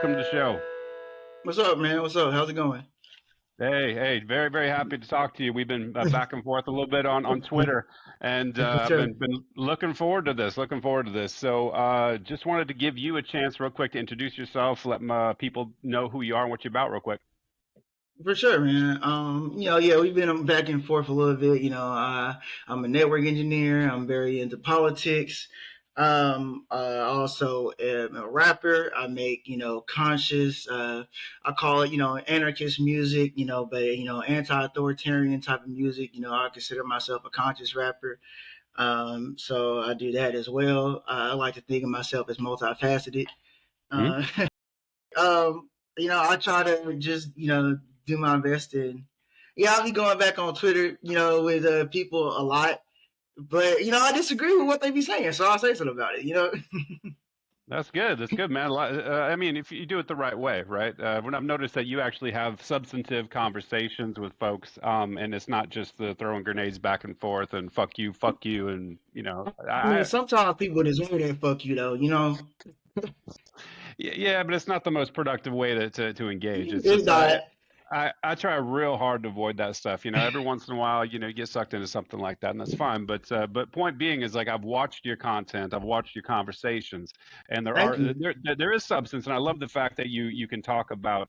Welcome to the show. What's up, man? What's up? How's it going? Hey, very, very happy to talk to you. We've been back and forth a little bit on Twitter, and For I've sure. been looking forward to this. Looking forward to this. So, just wanted to give you a chance, real quick, to introduce yourself. Let my people know who you are and what you're about, real quick. For sure, man. Yeah, we've been back and forth a little bit. I'm a network engineer. I'm very into politics. Also am a rapper. I make, conscious, I call it, anarchist music, but, anti-authoritarian type of music. I consider myself a conscious rapper. So I do that as well. I like to think of myself as multifaceted. Hmm? Uh, I try to just, do my best and yeah, I'll be going back on Twitter, with people a lot. But I disagree with what they be saying, so I'll say something about it. That's good. That's good, man. I mean, if you do it the right way, right? When I've noticed that you actually have substantive conversations with folks, and it's not just the throwing grenades back and forth and fuck you, and Yeah, sometimes people deserve that fuck you though. Yeah, but it's not the most productive way to engage. It's It's just not. I try real hard to avoid that stuff. Every once in a while, you get sucked into something like that, and that's fine. But point being is like I've watched your content, I've watched your conversations, and Thank you. there is substance, and I love the fact that you can talk about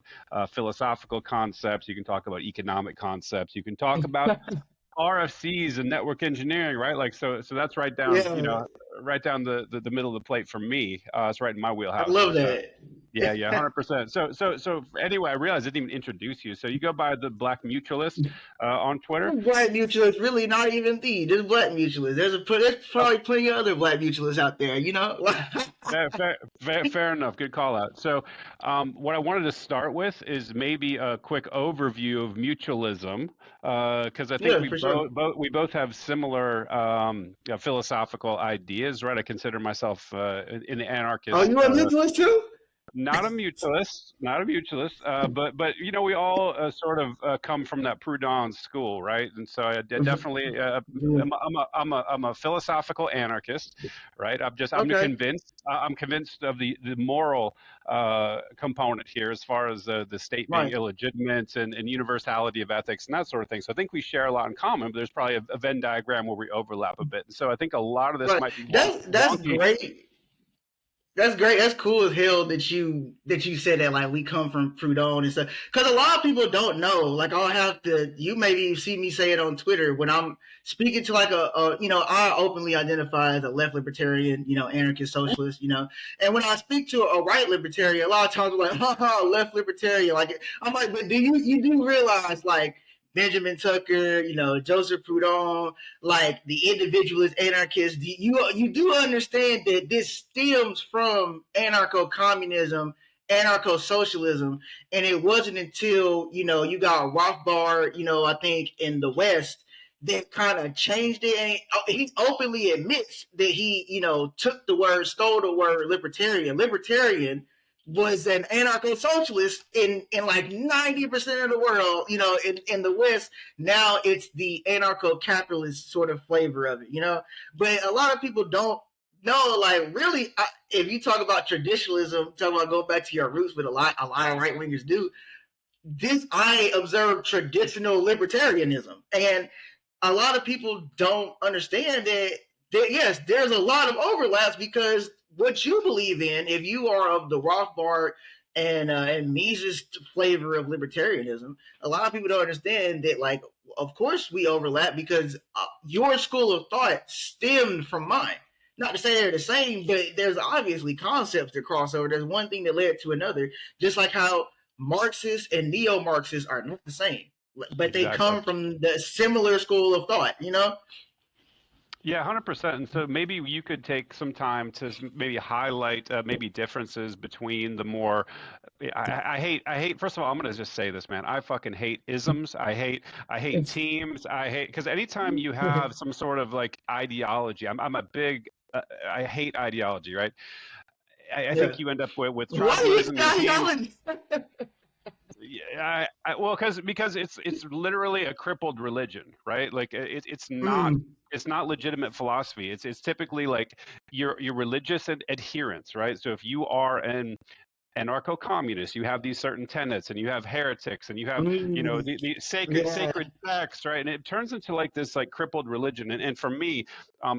philosophical concepts, you can talk about economic concepts, you can talk about RFCs and network engineering, right? Like so that's right down, Yeah, right down the middle of the plate for me. It's right in my I wheelhouse here. love So that. yeah, 100%. So anyway, I realized I didn't even introduce you. So you go by the Black Mutualist on Twitter. Black mutualists really not even there's black mutualists. There's probably plenty of other black mutualists out there. Fair enough. Good call out. So, what I wanted to start with is maybe a quick overview of mutualism, because I think Yeah, for sure. we both have similar philosophical ideas, right? I consider myself in the Oh, anarchist you a mutualist too? not a mutualist, not a mutualist, but we all sort of come from that Proudhon school, right? And so definitely, I'm a philosophical anarchist, right? Okay. I'm convinced of the moral component here, as far as the state being Right. illegitimate and universality of ethics and that sort of thing. So I think we share a lot in common, but there's probably a Venn diagram where we overlap a bit. And so I think a lot of this Right. might be That's wonky. great. That's great. That's cool as hell that you said that like we come from Proudhon and stuff. Because a lot of people don't know. Like I'll have to. You maybe see me say it on Twitter when I'm speaking to like I openly identify as a left libertarian, anarchist socialist, And when I speak to a right libertarian, a lot of times I'm like, haha, left libertarian. Like I'm like, but you do realize like Benjamin Tucker, Joseph Proudhon, like the individualist anarchists, you do understand that this stems from anarcho-communism, anarcho-socialism, and it wasn't until you got Rothbard, I think in the West that kind of changed it. And he openly admits that he, stole the word libertarian. Libertarian was an anarcho-socialist in like 90% of the world, in the West. Now it's the anarcho-capitalist sort of flavor of it. But a lot of people don't know, like, really, if you talk about traditionalism, talk about go back to your roots, but a lot of right wingers do. This I observe traditional libertarianism, and a lot of people don't understand that yes, there's a lot of overlaps because what you believe in, if you are of the Rothbard and Mises flavor of libertarianism, a lot of people don't understand that. Like, of course, we overlap because your school of thought stemmed from mine. Not to say they're the same, but there's obviously concepts that cross over. There's one thing that led to another, just like how Marxists and neo-Marxists are not the same, but they Exactly. come from the similar school of thought. Yeah, 100%. And so maybe you could take some time to maybe highlight maybe differences between the more. I hate. First of all, I'm gonna just say this, man. I fucking hate isms. I hate teams. I hate because anytime you have some sort of like ideology, I'm a big. I hate ideology, right? I Yeah. think you end up with Why do you tribalism and start teams. yelling? Yeah, well, because it's literally a crippled religion, right? Like Mm, it's not legitimate philosophy. It's typically like your religious adherence, right? So if you are an anarcho-communists, you have these certain tenets, and you have heretics, and you have, Mm, the yeah, sacred text, right? And it turns into like this like crippled religion. And for me,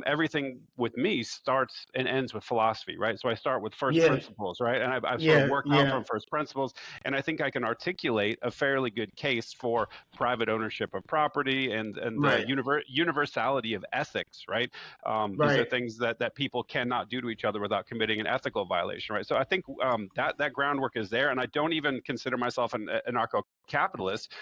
everything with me starts and ends with philosophy, right? So I start with first yeah, principles, right? And I've sort of yeah, worked out yeah. from first principles, and I think I can articulate a fairly good case for private ownership of property, and the Right, universality of ethics, right? These are right. things that people cannot do to each other without committing an ethical violation, right? So I think that groundwork is there, and I don't even consider myself an anarcho-capitalist,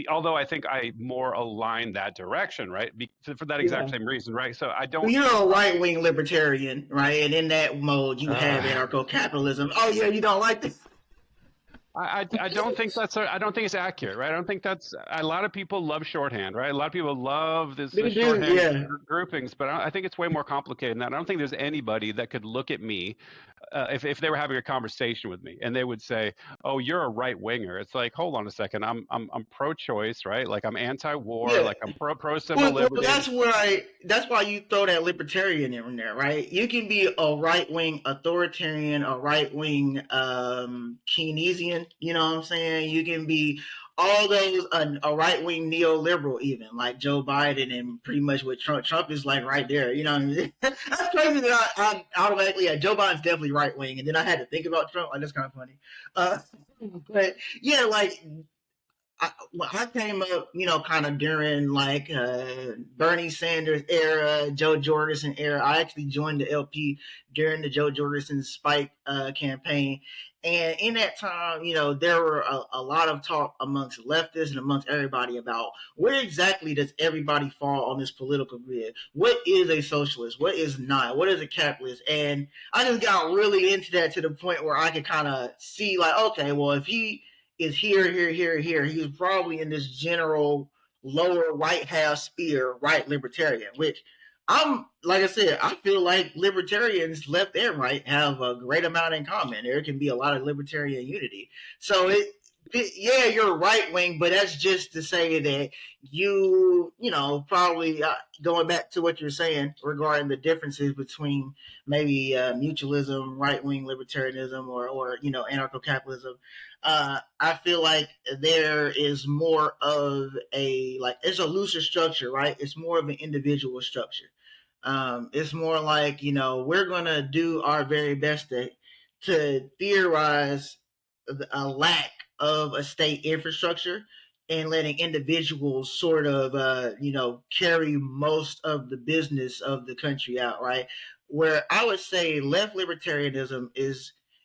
although I think I more align that direction, right? For that exact Yeah. same reason, right? So I Well, don't. you're a right wing libertarian, right? And in that mode, you have Uh, anarcho capitalism. Oh yeah, you don't like this? I don't think I don't think it's accurate, right? I don't think that's a lot of people love shorthand, right? A lot of people love this They do, shorthand yeah. groupings, but I think it's way more complicated than that. I don't think there's anybody that could look at me, if they were having a conversation with me, and they would say, "Oh, you're a right winger." It's like, hold on a second, I'm pro-choice, right? Like I'm anti-war, Yeah. like I'm pro civil Well, liberty. that's why. That's why you throw that libertarian in there, right? You can be a right wing authoritarian, a right wing Keynesian. You know what I'm saying? You can be all those a right wing neoliberal, even like Joe Biden, and pretty much what Trump. Trump is like right there. You know what I mean? That's crazy that I automatically. Yeah, Joe Biden's definitely right wing, and then I had to think about Trump. Like that's kind of funny. Uh, but yeah, like I came up, kind of during like Bernie Sanders era, Joe Jorgensen era. I actually joined the LP during the Joe Jorgensen Spike campaign. And in that time, there were a lot of talk amongst leftists and amongst everybody about where exactly does everybody fall on this political grid? What is a socialist? What is not? What is a capitalist? And I just got really into that to the point where I could kind of see, like, okay, well, if he is here, here, here, here. He's probably in this general lower right half sphere, right libertarian, which I'm, like I said, I feel like libertarians left and right have a great amount in common. There can be a lot of libertarian unity. So yeah, you're right wing, but that's just to say that probably going back to what you're saying regarding the differences between maybe mutualism, right wing libertarianism, or anarcho capitalism. I feel like there is more of it's a looser structure, right? It's more of an individual structure. It's more like, we're going to do our very best to theorize a lack of a state infrastructure and letting individuals sort of, carry most of the business of the country out, right? Where I would say left libertarianism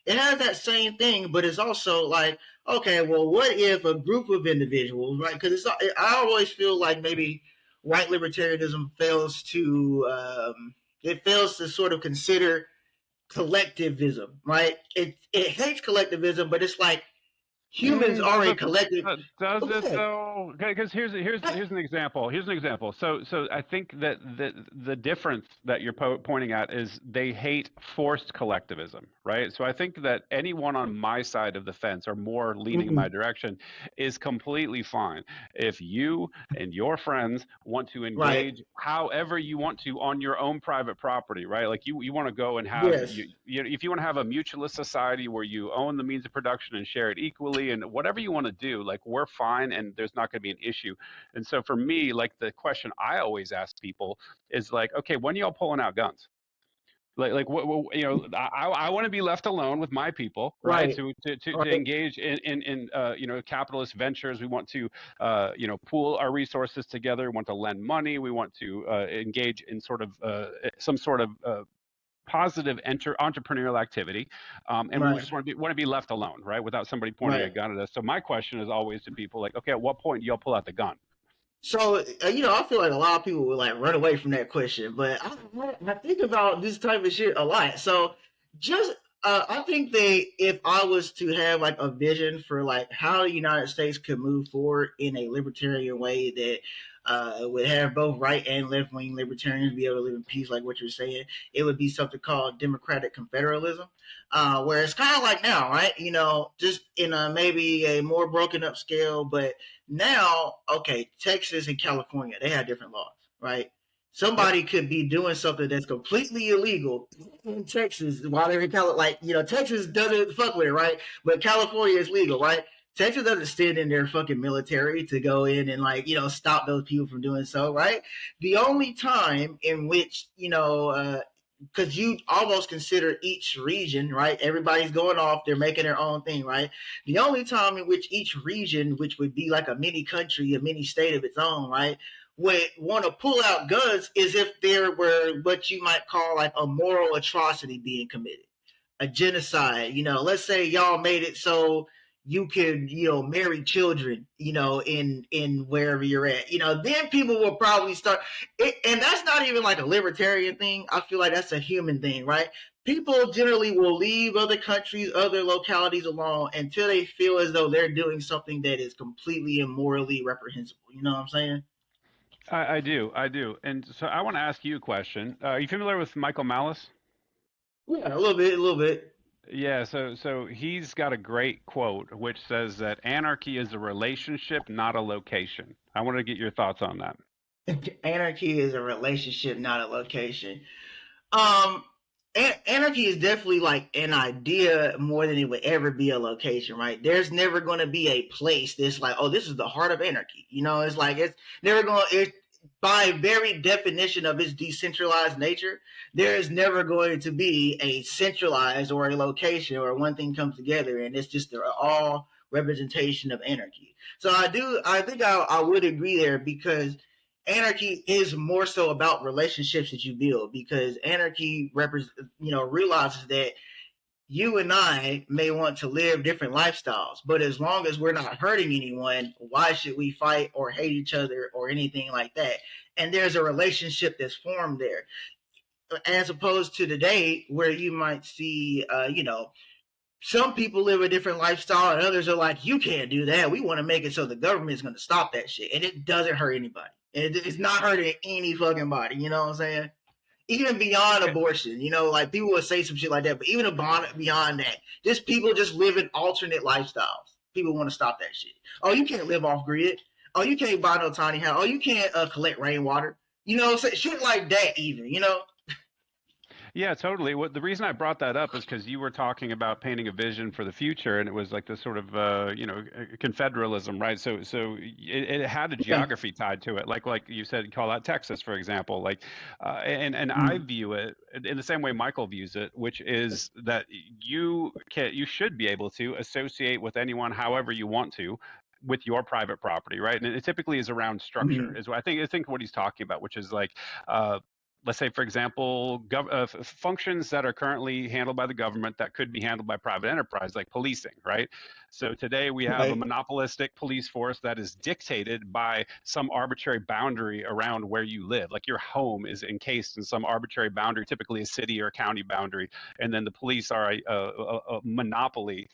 it has that same thing, but it's also like, okay, well, what if a group of individuals, right? Because I always feel like maybe right libertarianism fails to sort of consider collectivism, right? It hates collectivism, but it's like humans are Does a it? collective. Does Go it ahead. though? Because here's an example. Here's an example. So I think that the difference that you're pointing at is they hate forced collectivism, right? So I think that anyone on my side of the fence, or more leaning in my Mm-mm. direction, is completely fine. If you and your friends want to Right. engage however you want to on your own private property, right? Like you want to go and have Yes. if you want to have a mutualist society where you own the means of production and share it equally, and whatever you want to do, like we're fine, and there's not going to be an issue. And so for me, like the question I always ask people is like, okay, when y'all pulling out guns? Like what I want to be left alone with my people, right? Right. To Right. engage in capitalist ventures. We want to pool our resources together. We want to lend money. We want to engage in sort of some sort of positive entrepreneurial activity, and we Right. just want to be left alone, right, without somebody pointing a Right. gun at us. So my question is always to people like, okay, at what point do y'all pull out the gun? So I feel like a lot of people would like run away from that question, but I think about this type of shit a lot. So just I think that if I was to have like a vision for like how the United States could move forward in a libertarian way that would have both right and left wing libertarians be able to live in peace, like what you're saying, it would be something called democratic confederalism, where it's kind of like now, right? Just in a maybe a more broken up scale, but now, okay, Texas and California, they have different laws, right? Yep. Somebody could be doing something that's completely illegal in Texas while they're in California. Like, Texas doesn't fuck with it, right? But California is legal, right? Texas doesn't stand in their fucking military to go in and, like, stop those people from doing so, right? The only time in which, because you almost consider each region, right? Everybody's going off, they're making their own thing, right? The only time in which each region, which would be like a mini country, a mini state of its own, right, would want to pull out guns is if there were what you might call like a moral atrocity being committed, a genocide. Let's say y'all made it so you could, marry children, in wherever you're at. Then people will probably start it, and that's not even like a libertarian thing. I feel like that's a human thing, right? People generally will leave other countries, other localities alone until they feel as though they're doing something that is completely immorally reprehensible. You know what I'm saying? I do. I do. And so I want to ask you a question. Are you familiar with Michael Malice? Yeah, a little bit, a little bit. Yeah, so he's got a great quote which says that anarchy is a relationship, not a location. I want to get your thoughts on that. Anarchy is a relationship, not a location. Um, Anarchy is definitely like an idea more than it would ever be a location, right? There's never going to be a place that's like, oh, this is the heart of anarchy. It's like it's never going. It by very definition of its decentralized nature, there is never going to be a centralized or a location or one thing comes together, and it's just the all representation of anarchy. So I think I would agree there because anarchy is more so about relationships that you build because anarchy realizes that you and I may want to live different lifestyles, but as long as we're not hurting anyone, why should we fight or hate each other or anything like that? And there's a relationship that's formed there, as opposed to today where you might see, some people live a different lifestyle and others are like, you can't do that. We want to make it so the government's going to stop that shit. And it doesn't hurt anybody. It's not hurting any fucking body. You know what I'm saying? Even beyond Yeah. abortion, like people would say some shit like that, but even beyond that, just people just living alternate lifestyles. People want to stop that shit. Oh, you can't live off grid. Oh, you can't buy no tiny house. Oh, you can't collect rainwater. Shit like that. Even. Yeah, totally. What the reason I brought that up is because you were talking about painting a vision for the future, and it was like this sort of confederalism, right? So it had a Yeah. geography tied to it, like you said, call out Texas, for example. Like, and I Mm. view it in the same way Michael views it, which is that you should be able to associate with anyone however you want to, with your private property, right? And it typically is around structure, Mm. is what I think what he's talking about, which is like let's say, for example, functions that are currently handled by the government that could be handled by private enterprise, like policing, right? So today we have a Right. monopolistic police force that is dictated by some arbitrary boundary around where you live. Like your home is encased in some arbitrary boundary, typically a city or a county boundary, and then the police are a monopoly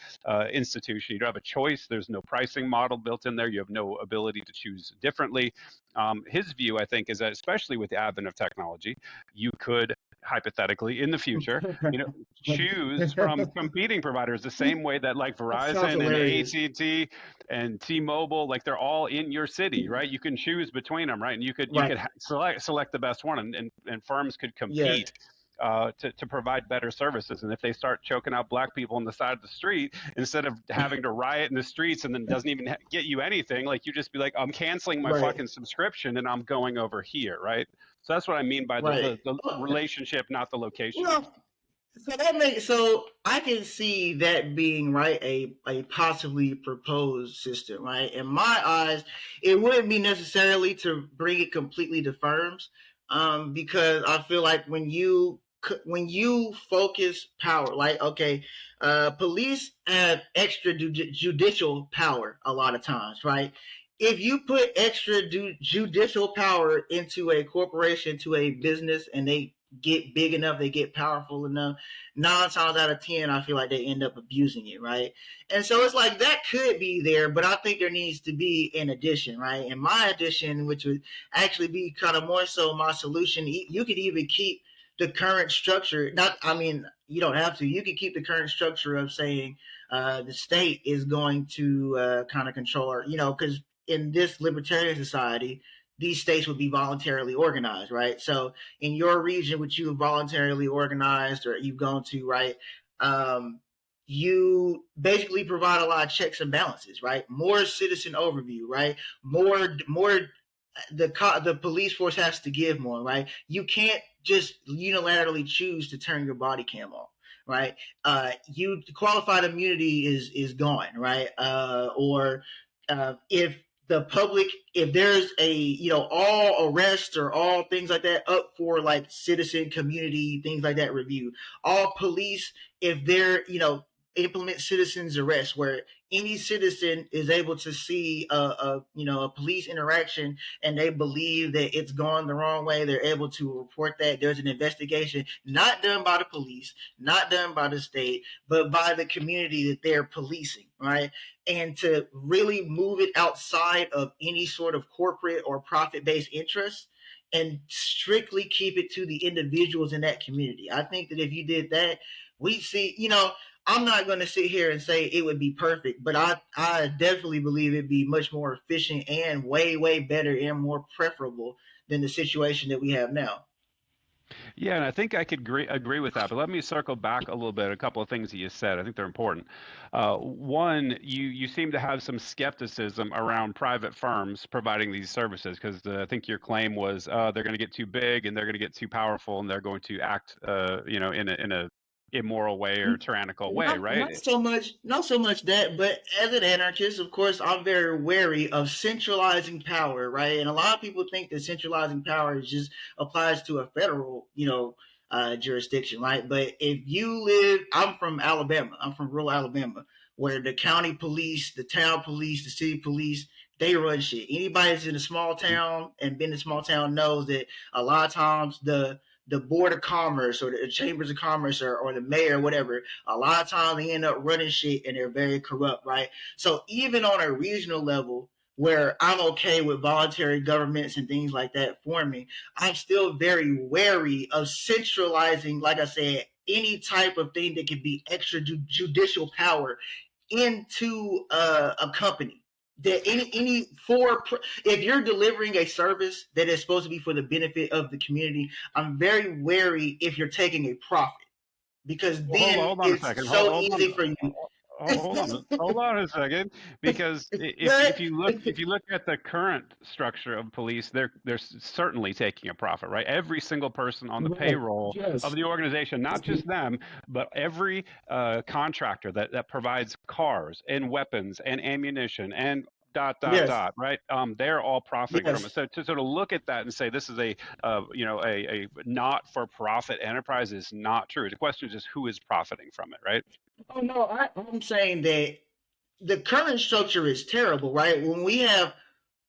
institution. You don't have a choice. There's no pricing model built in there. You have no ability to choose differently. His view, I think, is that especially with the advent of technology, you could hypothetically in the future, choose from competing providers the same way that like That sounds Verizon and hilarious. AT&T and T-Mobile, like they're all in your city, right? You can choose between them, right? And you could Right. select the best one, and firms could Yeah. compete to provide better services. And if they start choking out black people on the side of the street, instead of having to riot in the streets and then doesn't even get you anything, like you just be like, I'm canceling my Right. fucking subscription and I'm going over here, right? So that's what I mean by the, Right. the, the relationship, not the location. Well, so I can see that being right a possibly proposed system, right? In my eyes, it wouldn't be necessarily to bring it completely to firms, because I feel like when you focus power, like okay, police have extra judicial power a lot of times, right? If you put extra judicial power into a corporation, to a business, and they get big enough, they get powerful enough, 9 times out of 10, I feel like they end up abusing it, right? And so it's like that could be there, but I think there needs to be an addition, right? And my addition, which would actually be kind of more so my solution, you could even keep the current structure. Not, I mean, you don't have to. You could keep the current structure of saying the state is going to kind of control, because in this libertarian society, these states would be voluntarily organized, right? So in your region, which you have voluntarily organized or you've gone to, right? Um, you basically provide a lot of checks and balances, right? More citizen overview, right? More the police force has to give more, right? You can't just unilaterally choose to turn your body cam on, right? You qualified immunity is gone, right? Or if the public, if there's a all arrests or all things like that up for like citizen community things like that review, all police, if they're implement citizens arrest where any citizen is able to see a police interaction and they believe that it's gone the wrong way, they're able to report that. There's an investigation not done by the police, not done by the state, but by the community that they're policing, right? And to really move it outside of any sort of corporate or profit based interest and strictly keep it to the individuals in that community. I think that if you did that, we see, I'm not going to sit here and say it would be perfect, but I definitely believe it'd be much more efficient and way, way better and more preferable than the situation that we have now. Yeah, and I think I could agree with that. But let me circle back a little bit. A couple of things that you said. I think they're important. One, you seem to have some skepticism around private firms providing these services because I think your claim was they're going to get too big and they're going to get too powerful and they're going to act, in a immoral way or tyrannical way, Not right? so much, not so much that, but as an anarchist, of course, I'm very wary of centralizing power, right? And a lot of people think that centralizing power is just applies to a federal, jurisdiction, right? But if you live, I'm from Alabama, I'm from rural Alabama, where the county police, the town police, the city police, they run shit. Anybody that's in a small town and been in a small town knows that a lot of times the board of commerce or the chambers of commerce or the mayor, whatever, a lot of times they end up running shit and they're very corrupt, right? So even on a regional level, where I'm okay with voluntary governments and things like that forming, I'm still very wary of centralizing, like I said, any type of thing that could be extra judicial power into a company. That any for if you're delivering a service that is supposed to be for the benefit of the community, I'm very wary if you're taking a profit because Well, then hold on a it's second. so easy for you. Hold on a second, because if you look at the current structure of police, they're certainly taking a profit, right? Every single person on the Right. payroll of Yes. the organization, not just them, but every contractor that provides cars and weapons and ammunition and dot dot Yes. dot, right? They're all profiting from it. Yes. So to sort of look at that and say this is a not for profit enterprise is not true. The question is just who is profiting from it, right? Oh no, I'm saying that the current structure is terrible, right? When we have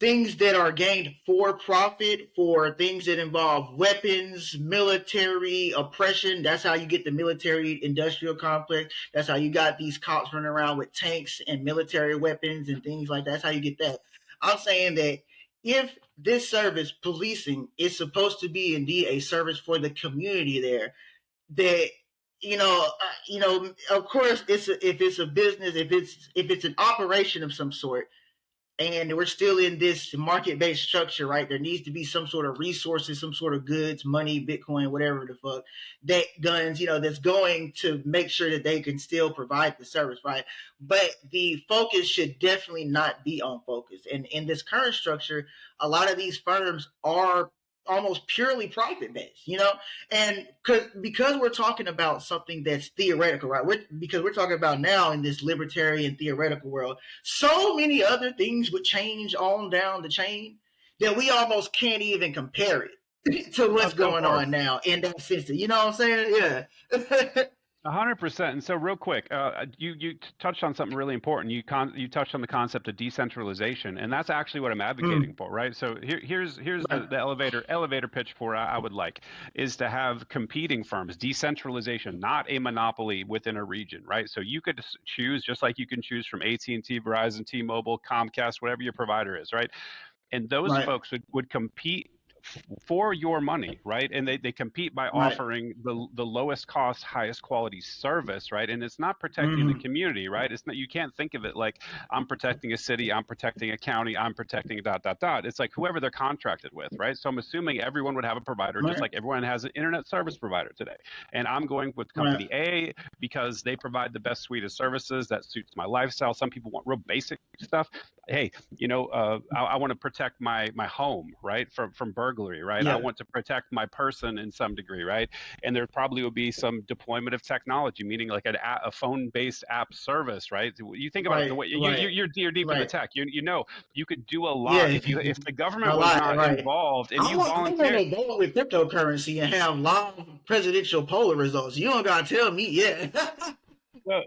things that are gained for profit, for things that involve weapons, military oppression. That's how you get the military industrial complex. That's how you got these cops running around with tanks and military weapons and things like that. That's how you get that. I'm saying that if this service, policing, is supposed to be indeed a service for the community there, that of course, if it's a business, if it's an operation of some sort, and we're still in this market-based structure, right? There needs to be some sort of resources, some sort of goods, money, Bitcoin, whatever the fuck, that guns, that's going to make sure that they can still provide the service, right? But the focus should definitely not be on focus. And in this current structure, a lot of these firms are almost purely profit based, and because we're talking about something that's theoretical, right? Because we're talking about now in this libertarian theoretical world, so many other things would change on down the chain that we almost can't even compare it to what's Of going course. on now in that system. You know what I'm saying? Yeah. 100%. And so, real quick, you touched on something really important. You touched on the concept of decentralization, and that's actually what I'm advocating Mm, for, right? So here's the, right. the elevator pitch for I would like is to have competing firms, decentralization, not a monopoly within a region, right? So you could choose just like you can choose from AT&T, Verizon, T-Mobile, Comcast, whatever your provider is, right? And those Right. folks would compete for your money, right? And they compete by Right. offering the lowest cost, highest quality service, right? And it's not protecting the Mm-hmm. community, right? It's not, you can't think of it like I'm protecting a city, I'm protecting a county, I'm protecting a dot dot dot. It's like whoever they're contracted with, right? So I'm assuming everyone would have a provider, just Right. like everyone has an internet service provider today. And I'm going with Right. company A because they provide the best suite of services that suits my lifestyle. Some people want real basic stuff. Hey, I want to protect my home, right, from burglary, right. I Yeah. want to protect my person in some degree, right. And there probably will be some deployment of technology, meaning like a phone based app service, right. You think about it the Right. way Right. you're deep in the Right. tech. You could do a lot Yeah. if the government A was lot. not Right. involved and you I want volunteer. to go with cryptocurrency and have live presidential poll results. You don't gotta tell me yet. so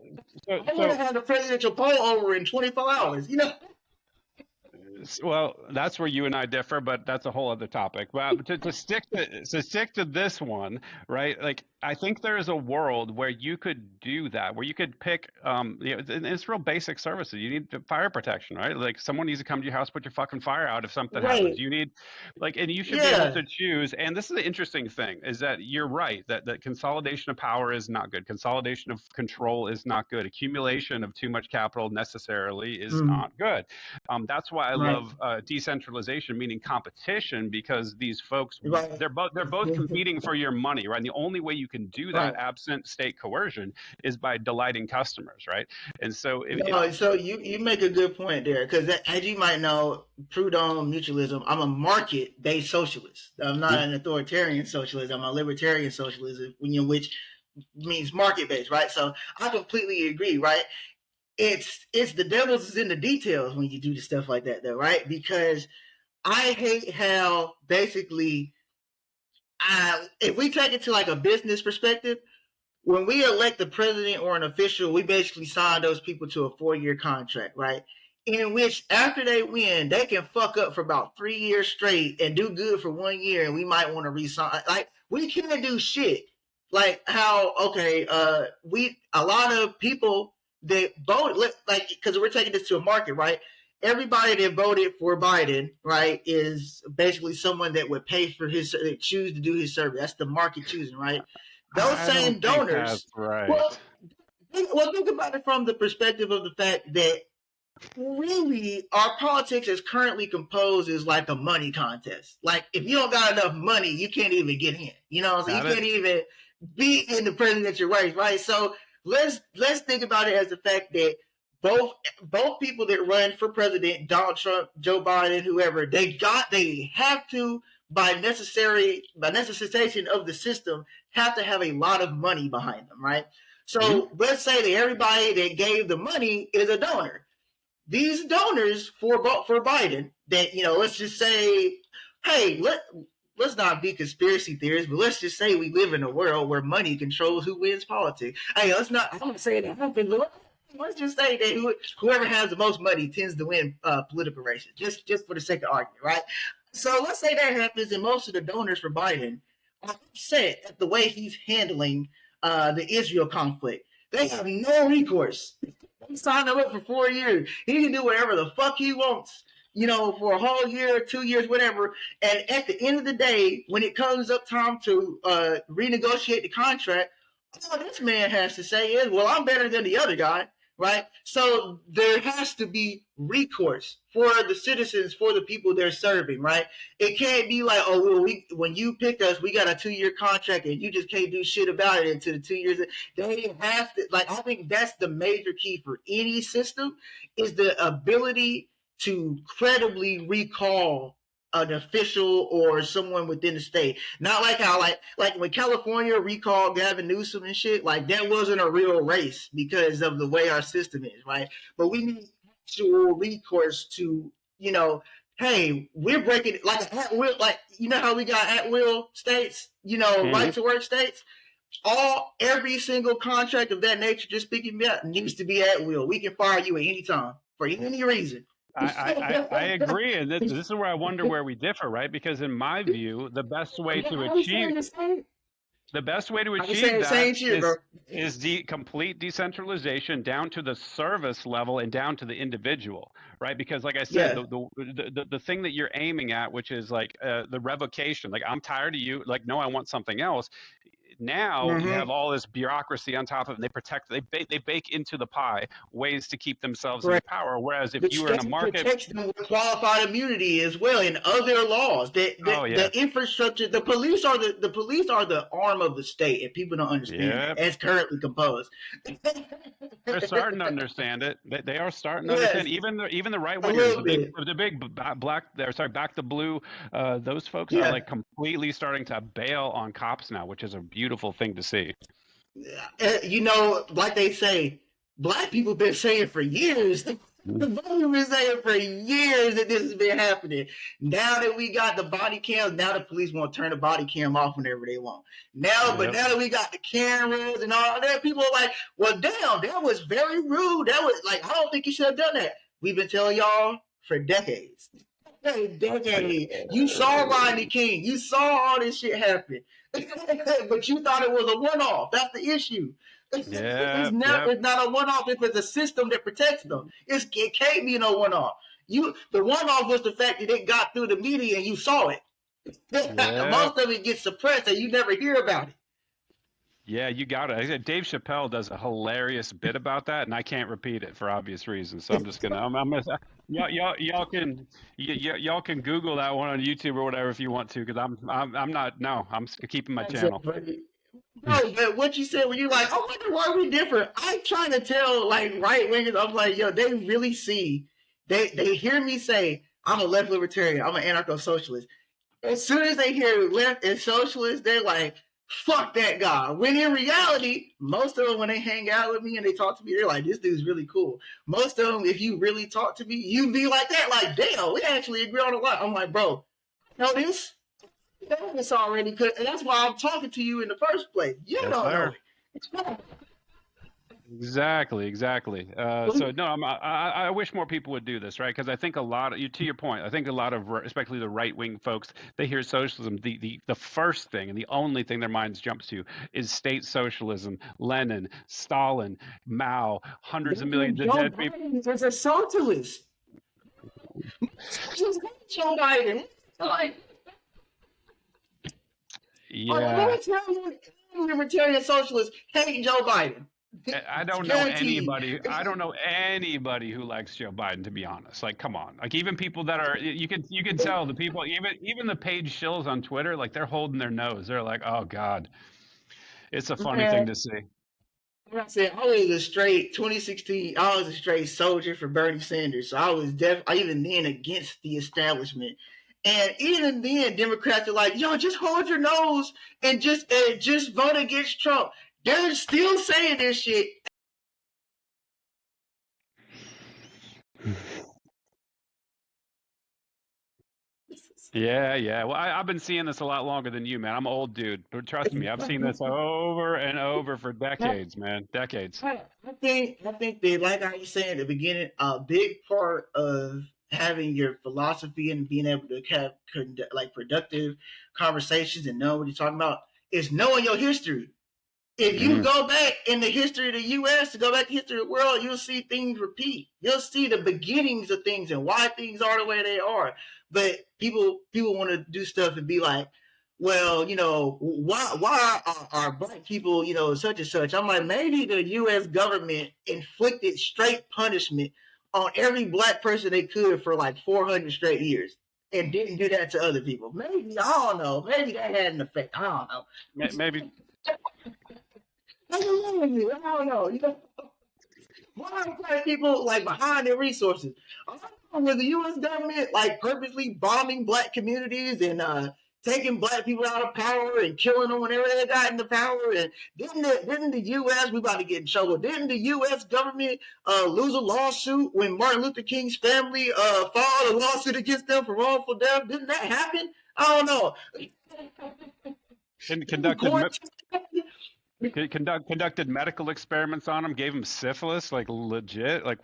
so I want to so have the presidential poll over in 24 hours. Well, that's where you and I differ, but that's a whole other topic. But to stick to this one, right? Like I think there is a world where you could do that, where you could pick, and it's real basic services. You need fire protection, right? Like someone needs to come to your house, put your fucking fire out if something happens. Right. You need, like, and you should be able Yeah. to choose. And this is the interesting thing is that you're right that consolidation of power is not good. Consolidation of control is not good. Accumulation of too much capital necessarily is Mm, not good. That's why I right. love decentralization, meaning competition, because these folks Right. they're both competing for your money, right? And the only way you can do that, Right. absent state coercion, is by delighting customers, right? And so if No, so you make a good point there because as you might know, Proudhon mutualism. I'm a market based socialist. I'm not an authoritarian socialist. I'm a libertarian socialist, which means market based, right? So I completely agree, right? It's the devil's is in the details when you do the stuff like that, though, right? Because I hate how basically, if we take it to like a business perspective, when we elect the president or an official, we basically sign those people to a 4-year contract, right? In which after they win, they can fuck up for about 3 years straight and do good for 1 year, and we might want to resign. Like we can't do shit. Like how we a lot of people that vote like because we're taking this to a market, right? Everybody that voted for Biden, right, is basically someone that would pay for his choose to do his service. That's the market choosing, right? Those I don't same think that's donors. right. Well, think about it from the perspective of the fact that really our politics is currently composed is like a money contest. Like if you don't got enough money, you can't even get in. So you That is, can't even be in the presidential race, right? So let's think about it as the fact that both people that run for president, Donald Trump, Joe Biden, whoever, they have to by necessitation of the system have to have a lot of money behind them, right? mhm. So let's say that everybody that gave the money is a donor. These donors for Biden that let's just say, hey, let's not be conspiracy theorists, but let's just say we live in a world where money controls who wins politics. Hey, let's not. I'm not saying that happens, but let's just say that whoever has the most money tends to win political races, just for the sake of argument, right? So let's say that happens, and most of the donors for Biden are upset at the way he's handling the Israel conflict. They have no recourse. He signed up for 4 years. He can do whatever the fuck he wants, for a whole year, 2 years, whatever. And at the end of the day, when it comes up time to renegotiate the contract, all this man has to say is, well, I'm better than the other guy, right? So there has to be recourse for the citizens, for the people they're serving, right? It can't be like, oh, well, when you picked us, we got a 2-year contract and you just can't do shit about it until the 2 years. They have to, like, I think that's the major key for any system is the ability to credibly recall an official or someone within the state. Not like how like when California recalled Gavin Newsom and shit, like that wasn't a real race because of the way our system is, right? But we need actual recourse to, hey, we're breaking like at will, like how we got at will states, right Mhm. to work states. Every single contract of that nature, just speaking about, needs to be at will. We can fire you at any time for any reason. I agree, and this is where I wonder where we differ, right? Because in my view, the best way to I'm achieve saying the same. The best way to I was achieve saying the that same shit, bro. is complete decentralization down to the service level and down to the individual, right? Because, like I said, Yeah. the thing that you're aiming at, which is like the revocation, like I'm tired of you, like no, I want something else. Now you have Mm-hmm. all this bureaucracy on top of it, and they bake into the pie ways to keep themselves in Correct. power. Whereas if The you were in a state market, protects them with qualified immunity as well and other laws. oh yeah, The infrastructure, the police are the arm of the state, and people don't understand yeah, that as currently composed. they're starting to understand it. They are starting to understand. Yes, Even the right a wingers, little bit. the big black, sorry, back the blue. Those folks are Yeah. like completely starting to bail on cops now, which is a beautiful thing to see. You know, like they say, black people been saying for years. The voting been saying for years that this has been happening. Now that we got the body cams, now the police want to turn the body cam off whenever they want. But Yep. now that we got the cameras and all that, people are like, "Well, damn, that was very rude. That was like, I don't think you should have done that." We've been telling y'all for decades. Decades. You saw Rodney King. You saw all this shit happen. But you thought it was a one-off. That's the issue. Yeah. It's not a one-off. It's a system that protects them. It can't be no one-off. The one-off was the fact that it got through the media and you saw it. Yeah. Most of it gets suppressed and you never hear about it. Yeah, you got it. Dave Chappelle does a hilarious bit about that, and I can't repeat it for obvious reasons. So I'm just gonna, I'm gonna, y'all can Google that one on YouTube or whatever if you want to, because I'm not. No, I'm keeping my That's so channel. funny. No, but what you said when you're like, "I wonder why we different." I'm trying to tell like right wingers. I'm like, yo, they really see. They hear me say I'm a left libertarian. I'm an anarcho socialist. As soon as they hear left and socialist, they're like, "Fuck that guy." When in reality, most of them, when they hang out with me and they talk to me, they're like, "This dude's really cool." Most of them, if you really talk to me, you be like that, like, "Damn, we actually agree on a lot." I'm like, "Bro, know this? You know this already, and that's why I'm talking to you in the first place. You Yes, don't know sir. Exactly, exactly. So it." no, I wish more people would do this, right? Because I think a lot of you, to your point, I think a lot of, especially the right wing folks, they hear socialism. The first thing and the only thing their minds jumps to is state socialism. Lenin, Stalin, Mao, hundreds of millions of Joe dead people. Biden is a socialist. Just Joe Biden. Like, Yeah, libertarian socialists hate Joe Biden. I It's don't know guaranteed. anybody. I don't know anybody who likes Joe Biden, to be honest. Like, come on. Like, even people that are, you can tell the people, even the page shills on Twitter, like they're holding their nose. They're like, oh God, it's a funny thing Man, to see. like I said, I was a straight 2016. I was a straight soldier for Bernie Sanders, so I was even then against the establishment. And even then, Democrats are like, "Yo, just hold your nose and just vote against Trump." They're still saying this shit. Yeah, yeah. Well, I've been seeing this a lot longer than you, man. I'm an old dude, but trust me, I've seen this over and over for decades, man. Decades. I think that, like I was saying at the beginning, a big part of having your philosophy and being able to have like productive conversations and know what you're talking about is knowing your history. If you Mm, go back in the history of the U.S., to go back to the history of the world, you'll see things repeat. You'll see the beginnings of things and why things are the way they are. But people want to do stuff and be like, well, why are black people, such and such? I'm like, maybe the U.S. government inflicted straight punishment on every black person they could for like 400 straight years and didn't do that to other people. Maybe, I don't know. Maybe that had an effect. I don't know. maybe. I don't know. Why are black people like behind their resources? Was the U.S. government like purposely bombing black communities and taking black people out of power and killing them whenever they got into power? And didn't the U.S. we about to get in trouble? Didn't the U.S. government lose a lawsuit when Martin Luther King's family filed a lawsuit against them for wrongful death? Didn't that happen? I don't know. And Court. conducted medical experiments on him, gave him syphilis, like legit, like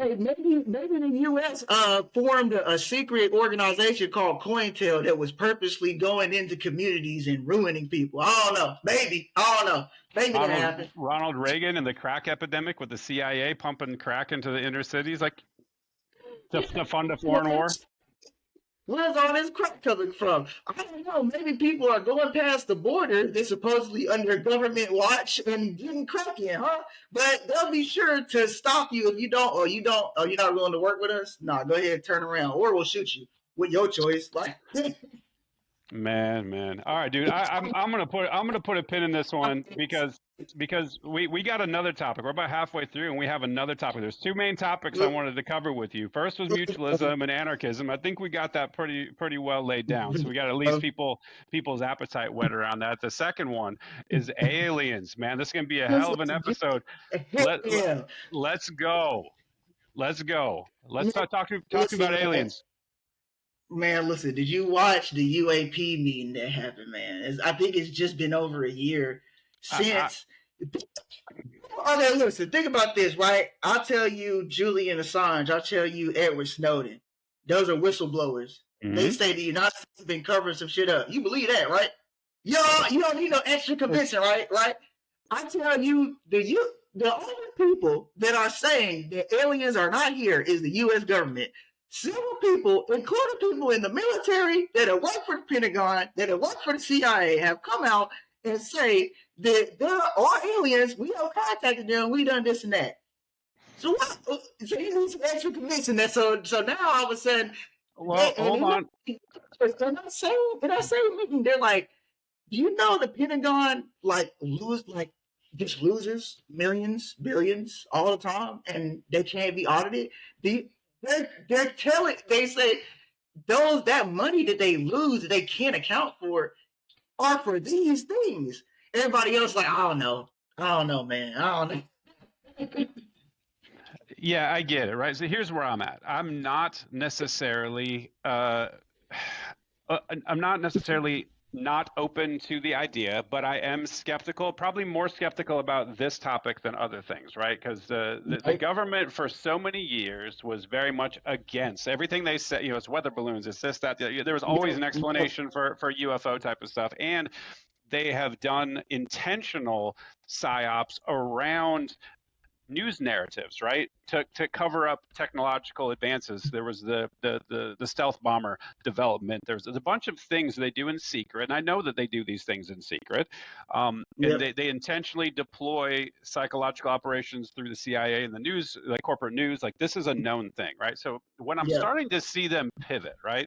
Hey, maybe the U.S. Formed a secret organization called COINTEL that was purposely going into communities and ruining people. I don't know. Maybe. I don't know. Maybe that happened. Ronald Reagan and the crack epidemic with the CIA pumping crack into the inner cities, like to fund a foreign war. Where's all this crap coming from? I don't know. Maybe people are going past the border. They're supposedly under government watch and getting crack in, huh? But they'll be sure to stop you if you don't, or you're not willing to work with us. Nah, go ahead and turn around, or we'll shoot you with your choice. Like, Man. All right, dude. I'm gonna put a pin in this one because we got another topic. We're about halfway through and we have another topic. There's two main topics I wanted to cover with you. First was mutualism and anarchism. I think we got that pretty well laid down. So we got at least people's appetite wet around that. The second one is aliens. Man, this is gonna be a hell of an episode. Let's go. Let's go. Let's start talking about aliens. Man, listen, did you watch the UAP meeting that happened, man? I think it's just been over a year since. Okay, listen, think about this, right? I'll tell you Julian Assange, I'll tell you Edward Snowden. Those are whistleblowers. Mm-hmm. They say the United States has been covering some shit up. You believe that, right? You don't need no extra convincing, right? I tell you, the only people that are saying that aliens are not here is the U.S. government. Several people, including people in the military that have worked for the Pentagon, that have worked for the CIA, have come out and say that there are aliens. We have contacted them. We done this and that. So what? So you need some extra convincing that. So now all of a sudden, hold on. And I say, they're like, do you know the Pentagon just loses millions, billions all the time, and they can't be audited? They say that money that they lose that they can't account for are for these things. Everybody else like, I don't know, man. I don't know. Yeah, I get it, right? So here's where I'm at. I'm not necessarily not open to the idea, but I am skeptical, probably more skeptical about this topic than other things, right? Because the government for so many years was very much against everything they said. It's weather balloons, it's this, that. There was always an explanation for UFO type of stuff, and they have done intentional psyops around news narratives, right, to cover up technological advances. There was the stealth bomber development. There's a bunch of things they do in secret, and I know that they do these things in secret. And they intentionally deploy psychological operations through the CIA and the news, like corporate news. Like, this is a known thing, right? So when I'm starting to see them pivot, right,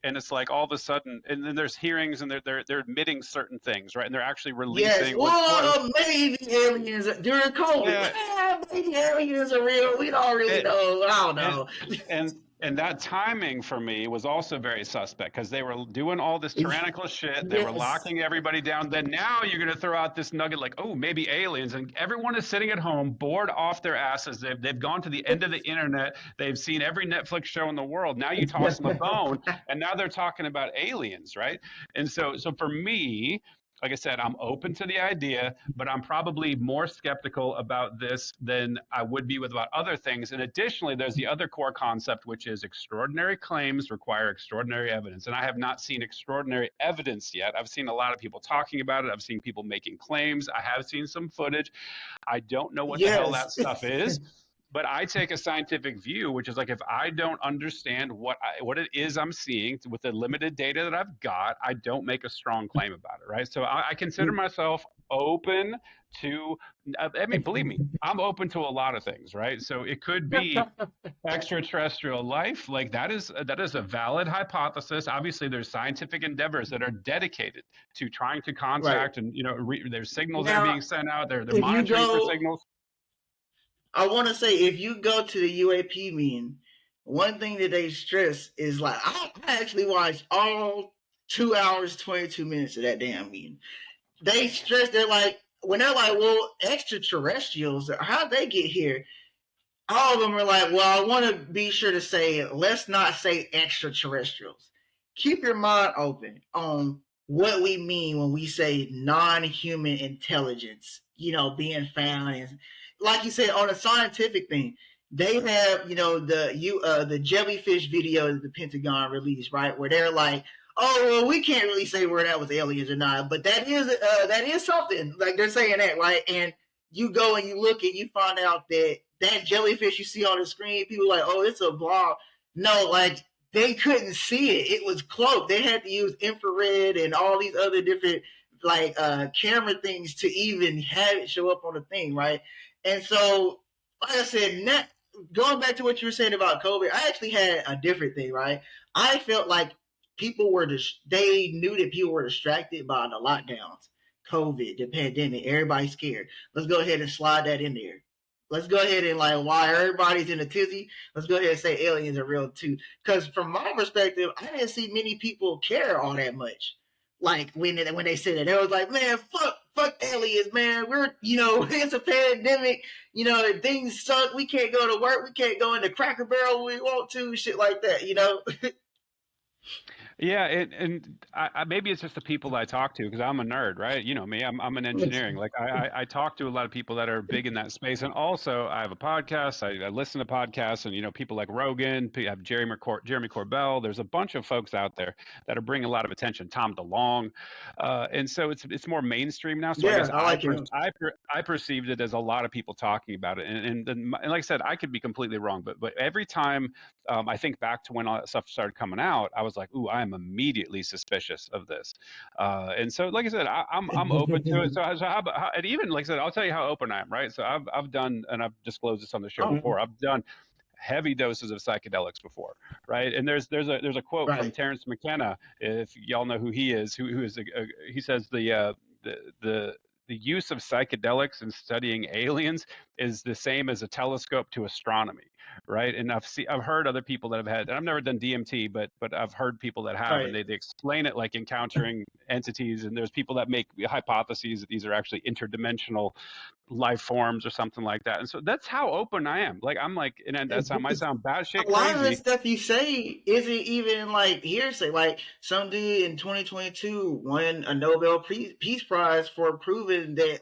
and it's like all of a sudden, and then there's hearings, and they're admitting certain things, right? And they're actually releasing. Maybe aliens during COVID. Maybe aliens are real. We don't really know. I don't know. And that timing for me was also very suspect, because they were doing all this tyrannical shit. They were locking everybody down. Then now you're going to throw out this nugget like, oh, maybe aliens. And everyone is sitting at home, bored off their asses. They've gone to the end of the internet. They've seen every Netflix show in the world. Now you toss them a bone, and now they're talking about aliens, right? And so for me, like I said, I'm open to the idea, but I'm probably more skeptical about this than I would be with about other things. And additionally, there's the other core concept, which is extraordinary claims require extraordinary evidence. And I have not seen extraordinary evidence yet. I've seen a lot of people talking about it. I've seen people making claims. I have seen some footage. I don't know what the hell that stuff is. But I take a scientific view, which is like, if I don't understand what it is I'm seeing with the limited data that I've got, I don't make a strong claim about it, right? So I consider myself open to, I mean, believe me, I'm open to a lot of things, right? So it could be extraterrestrial life. Like, that is a valid hypothesis. Obviously, there's scientific endeavors that are dedicated to trying to contact, and there's signals that are being sent out. They're monitoring for signals. I want to say, if you go to the UAP meeting, one thing that they stress is, like, I actually watched all 2 hours, 22 minutes of that damn meeting. They stress, when they're like, well, extraterrestrials, how'd they get here? All of them are like, well, I want to be sure to say, let's not say extraterrestrials. Keep your mind open on what we mean when we say non-human intelligence, being found. And like you said, on a scientific thing, they have, the jellyfish video that the Pentagon released, right, where they're like, oh, well, we can't really say where that was aliens or not, but that is something, like they're saying that, right? And you go and you look and you find out that jellyfish you see on the screen, people are like, oh, it's a blob. No, like they couldn't see it. It was cloaked. They had to use infrared and all these other different like camera things to even have it show up on the thing, right? And so, like I said, going back to what you were saying about COVID, I actually had a different thing, right? I felt like they knew that people were distracted by the lockdowns, COVID, the pandemic, everybody's scared. Let's go ahead and slide that in there. Let's go ahead and like while everybody's in a tizzy, let's go ahead and say aliens are real too. Because from my perspective, I didn't see many people care all that much. Like when they said it, they was like, man, fuck aliens, man. We're it's a pandemic. Things suck. We can't go to work. We can't go into Cracker Barrel when we want to. Shit like that. Yeah, maybe it's just the people that I talk to because I'm a nerd, right? You know me, I'm an engineering. Like I talk to a lot of people that are big in that space, and also I have a podcast. I listen to podcasts, and people like Rogan, I have Jeremy Corbell. There's a bunch of folks out there that are bringing a lot of attention. Tom DeLonge, and so it's more mainstream now. So I Yeah, guess I like him. I perceived it as a lot of people talking about it, and like I said, I could be completely wrong, but every time I think back to when all that stuff started coming out, I was like, "Ooh, I am immediately suspicious of this." And so, like I said, I'm open to it. So and even like I said, I'll tell you how open I am, right? So I've done, and I've disclosed this on the show Oh, before. I've done heavy doses of psychedelics before, right? And there's a quote from right, Terence McKenna, if y'all know who he is, who is he says the the the use of psychedelics in studying aliens is the same as a telescope to astronomy, right? And I've heard other people that have had, and I've never done DMT, but I've heard people that have, and right. they explain it like encountering entities, and there's people that make hypotheses that these are actually interdimensional life forms or something like that. And so that's how open I am. Like I'm like, and that sound might sound batshit A lot of the crazy. stuff you say isn't even like hearsay. Like some dude in 2022 won a Nobel Peace Prize for proving that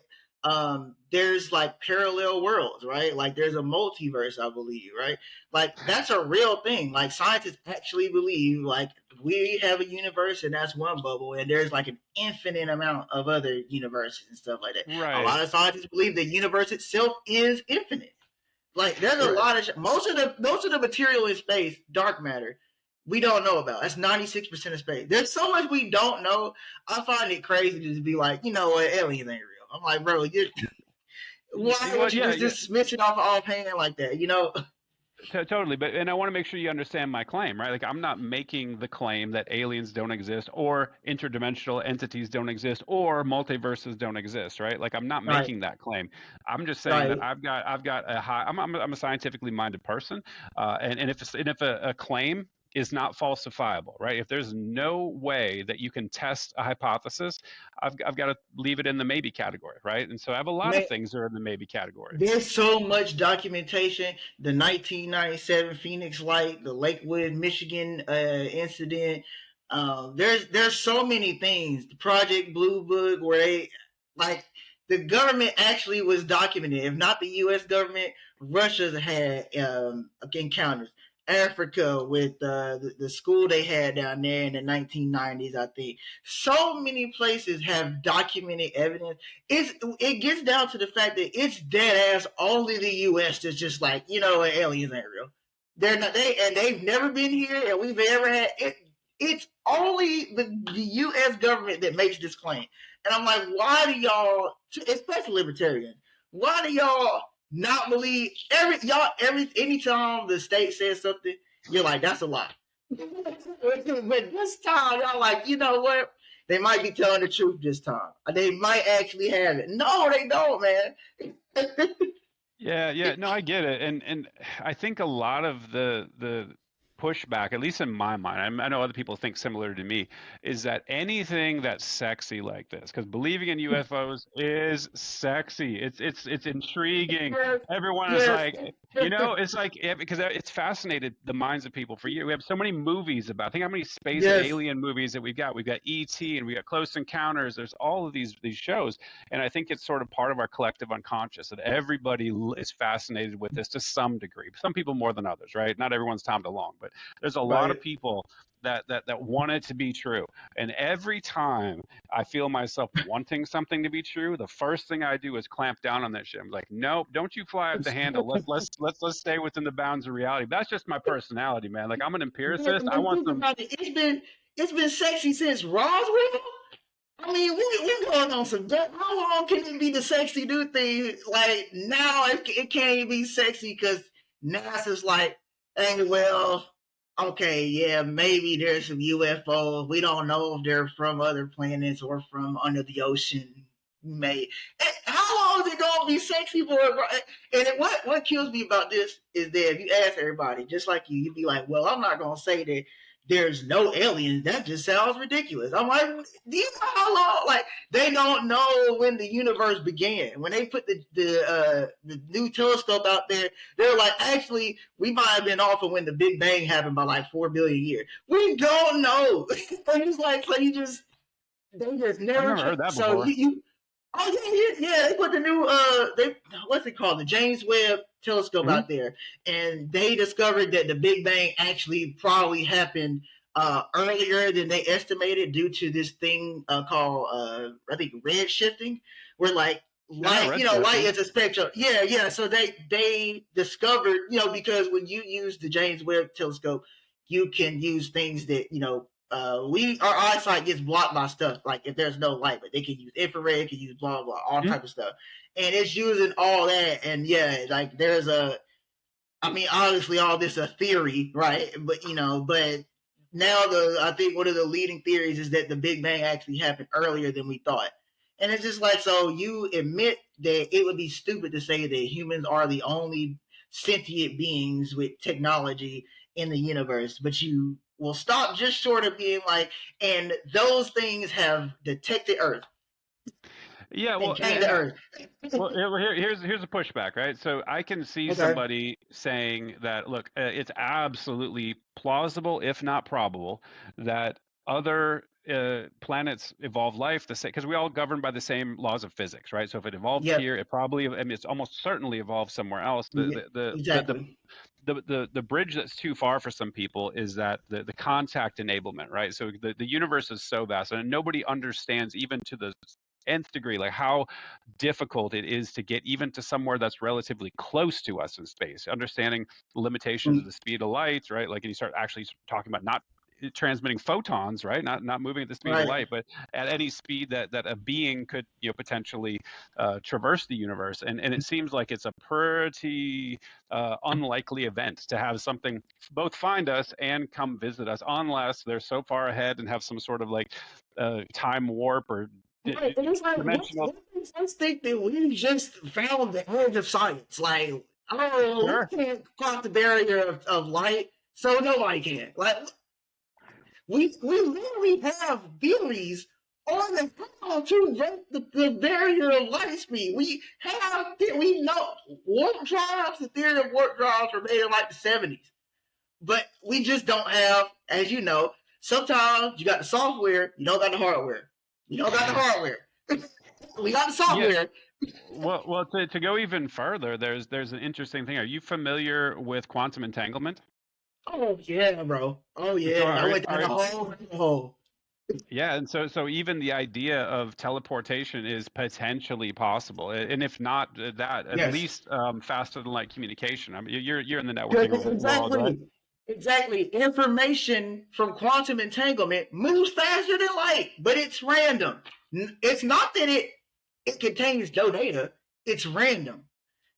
there's like parallel worlds, right? Like there's a multiverse, I believe, right? Like that's a real thing. Like scientists actually believe like we have a universe and that's one bubble, and there's like an infinite amount of other universes and stuff like that. A Right. lot of scientists believe the universe itself is infinite. Like there's a Right. lot of most of the material in space, dark matter, we don't know about. That's 96% of space. There's so much we don't know. I find it crazy to just be like, you know what, aliens ain't real. I'm like, bro, why Well, would you yeah, just yeah. dismiss it offhand like that? Totally, but and I want to make sure you understand my claim, right? Like I'm not making the claim that aliens don't exist or interdimensional entities don't exist or multiverses don't exist, right? Like I'm not Right, making that claim. I'm just saying that right. I've got a high. I'm a scientifically minded person, and if a claim is not falsifiable, right? If there's no way that you can test a hypothesis, I've got to leave it in the maybe category, right? And so I have a lot of Man, things that are in the maybe category. there's so much documentation. The 1997 Phoenix Light, the Lakewood, Michigan incident. There's so many things. The Project Blue Book, where they like the government actually was documented. If not the U.S. government, Russia's had encounters. Africa with the school they had down there in the 1990s, I think. So many places have documented evidence. It gets down to the fact that it's dead ass only the U.S. that's just like aliens ain't real. They're not they've never been here and we've ever had it. It's only the U.S. government that makes this claim, and I'm like, why do y'all, especially libertarian, why do y'all not believe every anytime the state says something, you're like that's a lie. But this time, y'all like, you know what? They might be telling the truth this time. They might actually have it. No, they don't, man. Yeah, yeah, no, I get it, and I think a lot of the pushback, at least in my mind, I know other people think similar to me, is that anything that's sexy like this, because believing in UFOs is sexy. It's intriguing. Everyone is Yes. like, it's like because it's fascinated the minds of people for years. We have so many movies about. Think how many space and Yes. alien movies that we've got. We've got E.T. and we got Close Encounters. There's all of these shows, and I think it's sort of part of our collective unconscious that everybody is fascinated with this to some degree. Some people more than others, right? Not everyone's Tom DeLonge, but there's a lot Right. of people that want it to be true. And every time I feel myself wanting something to be true, the first thing I do is clamp down on that shit. I'm like, nope, don't you fly off the handle. Let's stay within the bounds of reality. That's just my personality, man. Like I'm an Yeah, empiricist. I but want think some. about it. It's been sexy since Roswell. I mean, we're going on some. How long can it be the sexy new thing? Like now, it can't even be sexy because NASA's like, hey, well, okay, yeah, maybe there's some UFOs. We don't know if they're from other planets or from under the ocean. May how long is it gonna be sexy for? And what kills me about this is that if you ask everybody, just like you'd be like, well, I'm not gonna say that there's no aliens. That just sounds ridiculous. I'm like, do you know how long? Like they don't know when the universe began. When they put the new telescope out there, they're like, actually, we might have been off of when the Big Bang happened by like 4 billion years. We don't know. It's like so you just they just I've never never heard check. that So before. you oh yeah. They put the new they what's it called? The James Webb telescope Hmm. out there. And they discovered that the Big Bang actually probably happened earlier than they estimated due to this thing called I think red shifting, where like I know light redshift. is a spectrum. Yeah. So they discovered, because when you use the James Webb telescope, you can use things that, we our eyesight gets blocked by stuff like if there's no light, but they can use infrared, can use blah blah, all Yeah. type of stuff, and it's using all that, and yeah, like there's I mean, obviously all this a theory, right? But now I think one of the leading theories is that the Big Bang actually happened earlier than we thought, and it's just like so you admit that it would be stupid to say that humans are the only sentient beings with technology in the universe, but you will stop just short of being like, and those things have detected Earth Yeah, and well, came to Earth. well, here's a pushback, right? So I can see Okay. somebody saying that, look, it's absolutely plausible, if not probable, that other planets evolve life the same because we all govern by the same laws of physics, right? So if it evolved Yep. here, it probably, I mean, it's almost certainly evolved somewhere else. Yeah, exactly. The bridge that's too far for some people is that the contact enablement, right? So the universe is so vast and nobody understands even to the nth degree like how difficult it is to get even to somewhere that's relatively close to us in space, understanding the limitations of Mm, the speed of light, right? Like, and you start actually talking about not transmitting photons, right? Not moving at the speed of right. light, but at any speed that a being could, potentially traverse the universe. And it seems like it's a pretty unlikely event to have something both find us and come visit us, unless they're so far ahead and have some sort of like time warp or Right, and it's like, dimensional. what makes us think that we just found the edge of science? Like, oh, Sure. we can't cross the barrier of light, so nobody can. Like, we literally have theories on the how to break the barrier of light speed. We know warp drives. The theory of warp drives were made in like the 70s, but we just don't have, as you know. Sometimes you got the software, you don't got the hardware. You don't got the hardware. We got the Yeah. software. Well, to go even further, there's an interesting thing. Are you familiar with quantum entanglement? Oh yeah, bro. Oh So yeah. I went down the whole hole. yeah, and so even the idea of teleportation is potentially possible, and if not that, at Yes. least faster than light communication. I mean, you're in the networking world, right? Exactly. Exactly. Information from quantum entanglement moves faster than light, but it's random. It's not that it contains no data. It's random.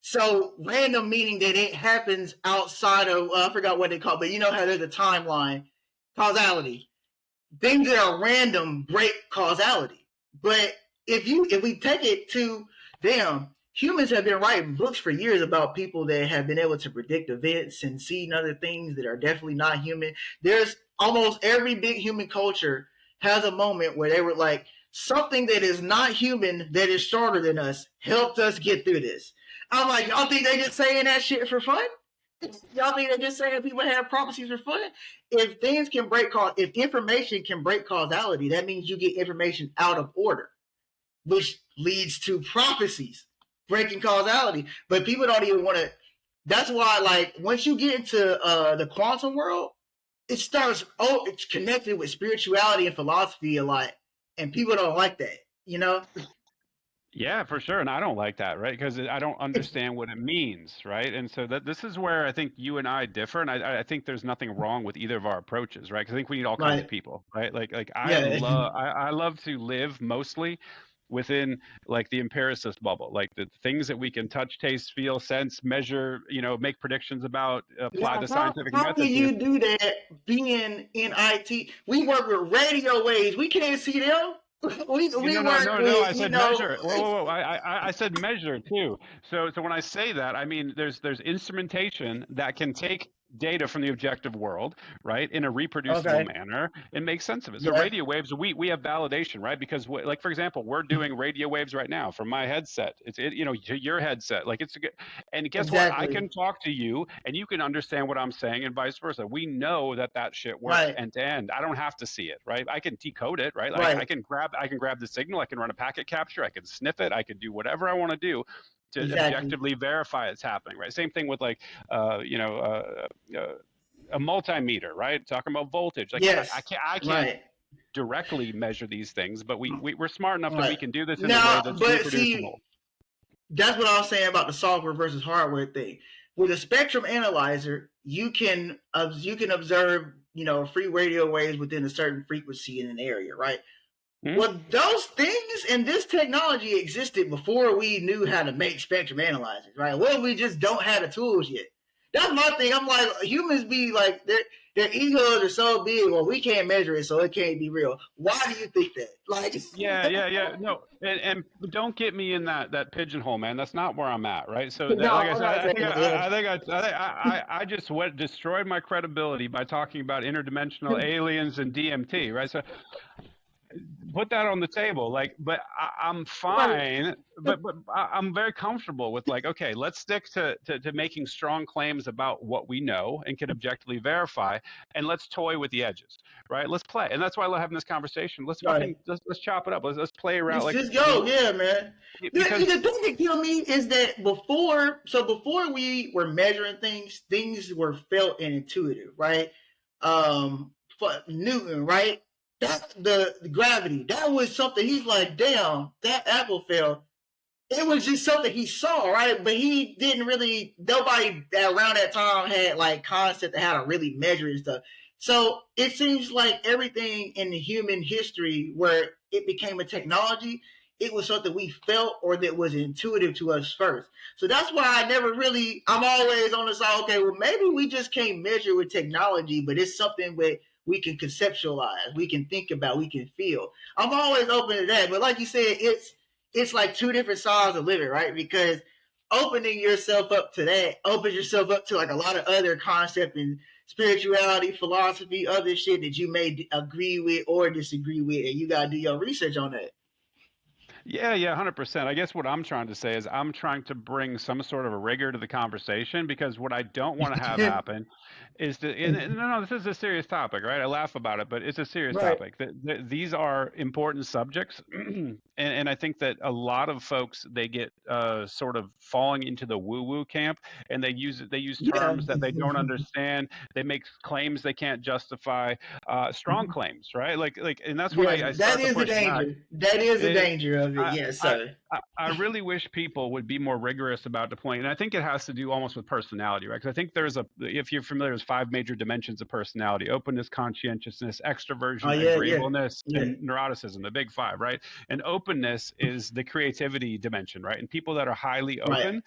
So random meaning that it happens outside of I forgot what they call it, but you know how there's a timeline, causality. Things that are random break causality. But if we take it to damn humans have been writing books for years about people that have been able to predict events and see other things that are definitely not human. There's almost every big human culture has a moment where they were like, something that is not human, that is stronger than us, helped us get through this. I'm like, y'all think they just saying that shit for fun? Y'all think they're just saying people have prophecies for fun? If things can break if information can break causality, that means you get information out of order, which leads to prophecies breaking causality. But people don't even want to. That's why, like, once you get into the quantum world, it starts. Oh, it's connected with spirituality and philosophy a lot, and people don't like that. You know? Yeah, for sure. And I don't like that, right? Because I don't understand what it means, right? And so that this is where I think you and I differ. And I think there's nothing wrong with either of our approaches, right? Because I think we need all kinds of Right. people, right? Like Yeah. I love to live mostly within like the empiricist bubble, like the things that we can touch, taste, feel, sense, measure, make predictions about, apply Now, the how scientific how can method to. you do that being in IT? We work with radio waves. We can't see them. We No, no, work no, no. I with said measure. Whoa, whoa, whoa. I said measure too. So when I say that, I mean there's instrumentation that can take data from the objective world, right, in a reproducible okay. manner and make sense of it. So Yeah. radio waves, we have validation, right? Because like for example, we're doing radio waves right now from my headset. To your headset. Like it's a good, and guess what? I Exactly. can talk to you and you can understand what I'm saying and vice versa. We know that that shit works Right. end to end. I don't have to see it, right? I can decode it, right? I Right. can grab the signal. I can run a packet capture. I can sniff it. I can do whatever I want to do to Exactly. objectively verify it's happening, right? Same thing with like, a multimeter, right? Talking about voltage. Like Yes. I can't Right. directly measure these things, but we're smart enough that we Right. can do this in a way Now, that's but see, reproducible. that's what I was saying about the software versus hardware thing. With a spectrum analyzer, you can observe free radio waves within a certain frequency in an area, right? Hmm? Well, those things and this technology existed before we knew how to make spectrum analyzers, right? Well, we just don't have the tools yet. That's my thing. I'm like, humans be like, their egos are so big, well, we can't measure it, so it can't be real. Why do you think that? Like, Yeah, yeah, yeah. No, and don't get me in that pigeonhole, man. That's not where I'm at, right? So that, like no, I I'm said, not saying that. I just destroyed my credibility by talking about interdimensional aliens and DMT, right? So put that on the table, like, but I'm Right. fine, but I'm very comfortable with like, okay, let's stick to making strong claims about what we know and can objectively verify, and let's toy with the edges, right? Let's play, and that's why I love having this conversation. Right. Let's chop it up. Let's play around, Let's like, just go, yeah, man. The because thing that killed me is that before we were measuring things, things were felt and intuitive, right? For Newton, right? That the gravity, that was something he's like, damn, that apple fell. It was just something he saw, right? But he didn't really. Nobody around that time had like concept of how to really measure and stuff. So it seems like everything in the human history where it became a technology, it was something we felt or that was intuitive to us first. So that's why I never really. I'm always on the side. Okay, well maybe we just can't measure with technology, but it's something that we can conceptualize, we can think about, we can feel. I'm always open to that. But like you said, it's like two different sides of living, right? Because opening yourself up to that opens yourself up to like a lot of other concepts and spirituality, philosophy, other shit that you may agree with or disagree with, and you gotta do your research on that. yeah, yeah, 100%. I guess what I'm trying to say is I'm trying to bring some sort of a rigor to the conversation because what I don't want to have happen is and no, this is a serious topic, right? I laugh about it, but it's a serious Right. topic. These are important subjects, and I think that a lot of folks they get sort of falling into the woo-woo camp, and they use Yeah. terms that they don't understand. They make claims they can't justify, strong claims, right? And that's when Yeah, I that start to is the push back. danger. That is the It, danger of it. I, Yes, I, sir. I really wish people would be more rigorous about deploying, and I think it has to do almost with personality, right? Because I think if you're familiar with five major dimensions of personality: openness, conscientiousness, Oh extroversion, yeah, yeah, agreeableness, yeah. and neuroticism, the big five, right? And openness is the creativity dimension, right? And people that are highly Right. open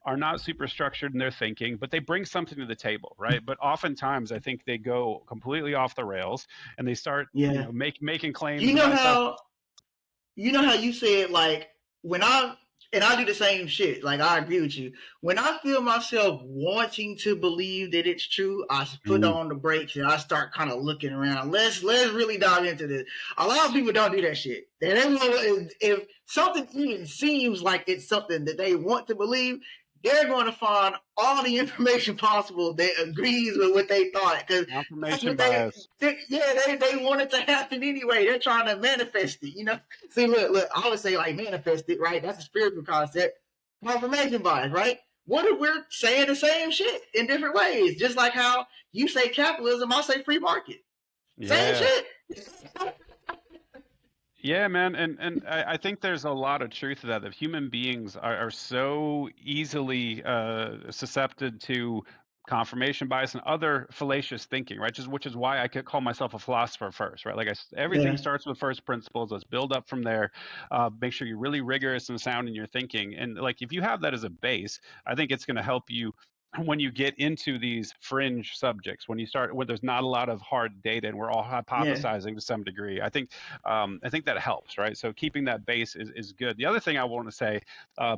are not super structured in their thinking, but they bring something to the table, right? But oftentimes, I think they go completely off the rails and they start, Yeah. making claims You know about stuff. how you know how you said like when I and I do the same shit. Like I agree with you. When I feel myself wanting to believe that it's true, I put Mm. on the brakes and I start kind of looking around. Let's really dive into this. A lot of people don't do that shit. They don't if something even seems like it's something that they want to believe, they're going to find all the information possible that agrees with what they thought because that's Confirmation what bias. they want it to happen anyway. They're trying to manifest it, you know. See, look, I would say like manifest it, right? That's a spiritual concept. Confirmation bias, right? What if we're saying the same shit in different ways? Just like how you say capitalism, I say free market. Same Yeah. shit. Yeah, man, and I think there's a lot of truth to that. That human beings are so easily susceptible to confirmation bias and other fallacious thinking, right? Just which is why I could call myself a philosopher first, right? Like everything Yeah, starts with first principles. Let's build up from there. Make sure you're really rigorous and sound in your thinking, and like if you have that as a base, I think it's going to help you when you get into these fringe subjects, when you start when there's not a lot of hard data and we're all yeah, hypothesizing to some degree. I think that helps, right? So keeping that base is good. The other thing I want to say,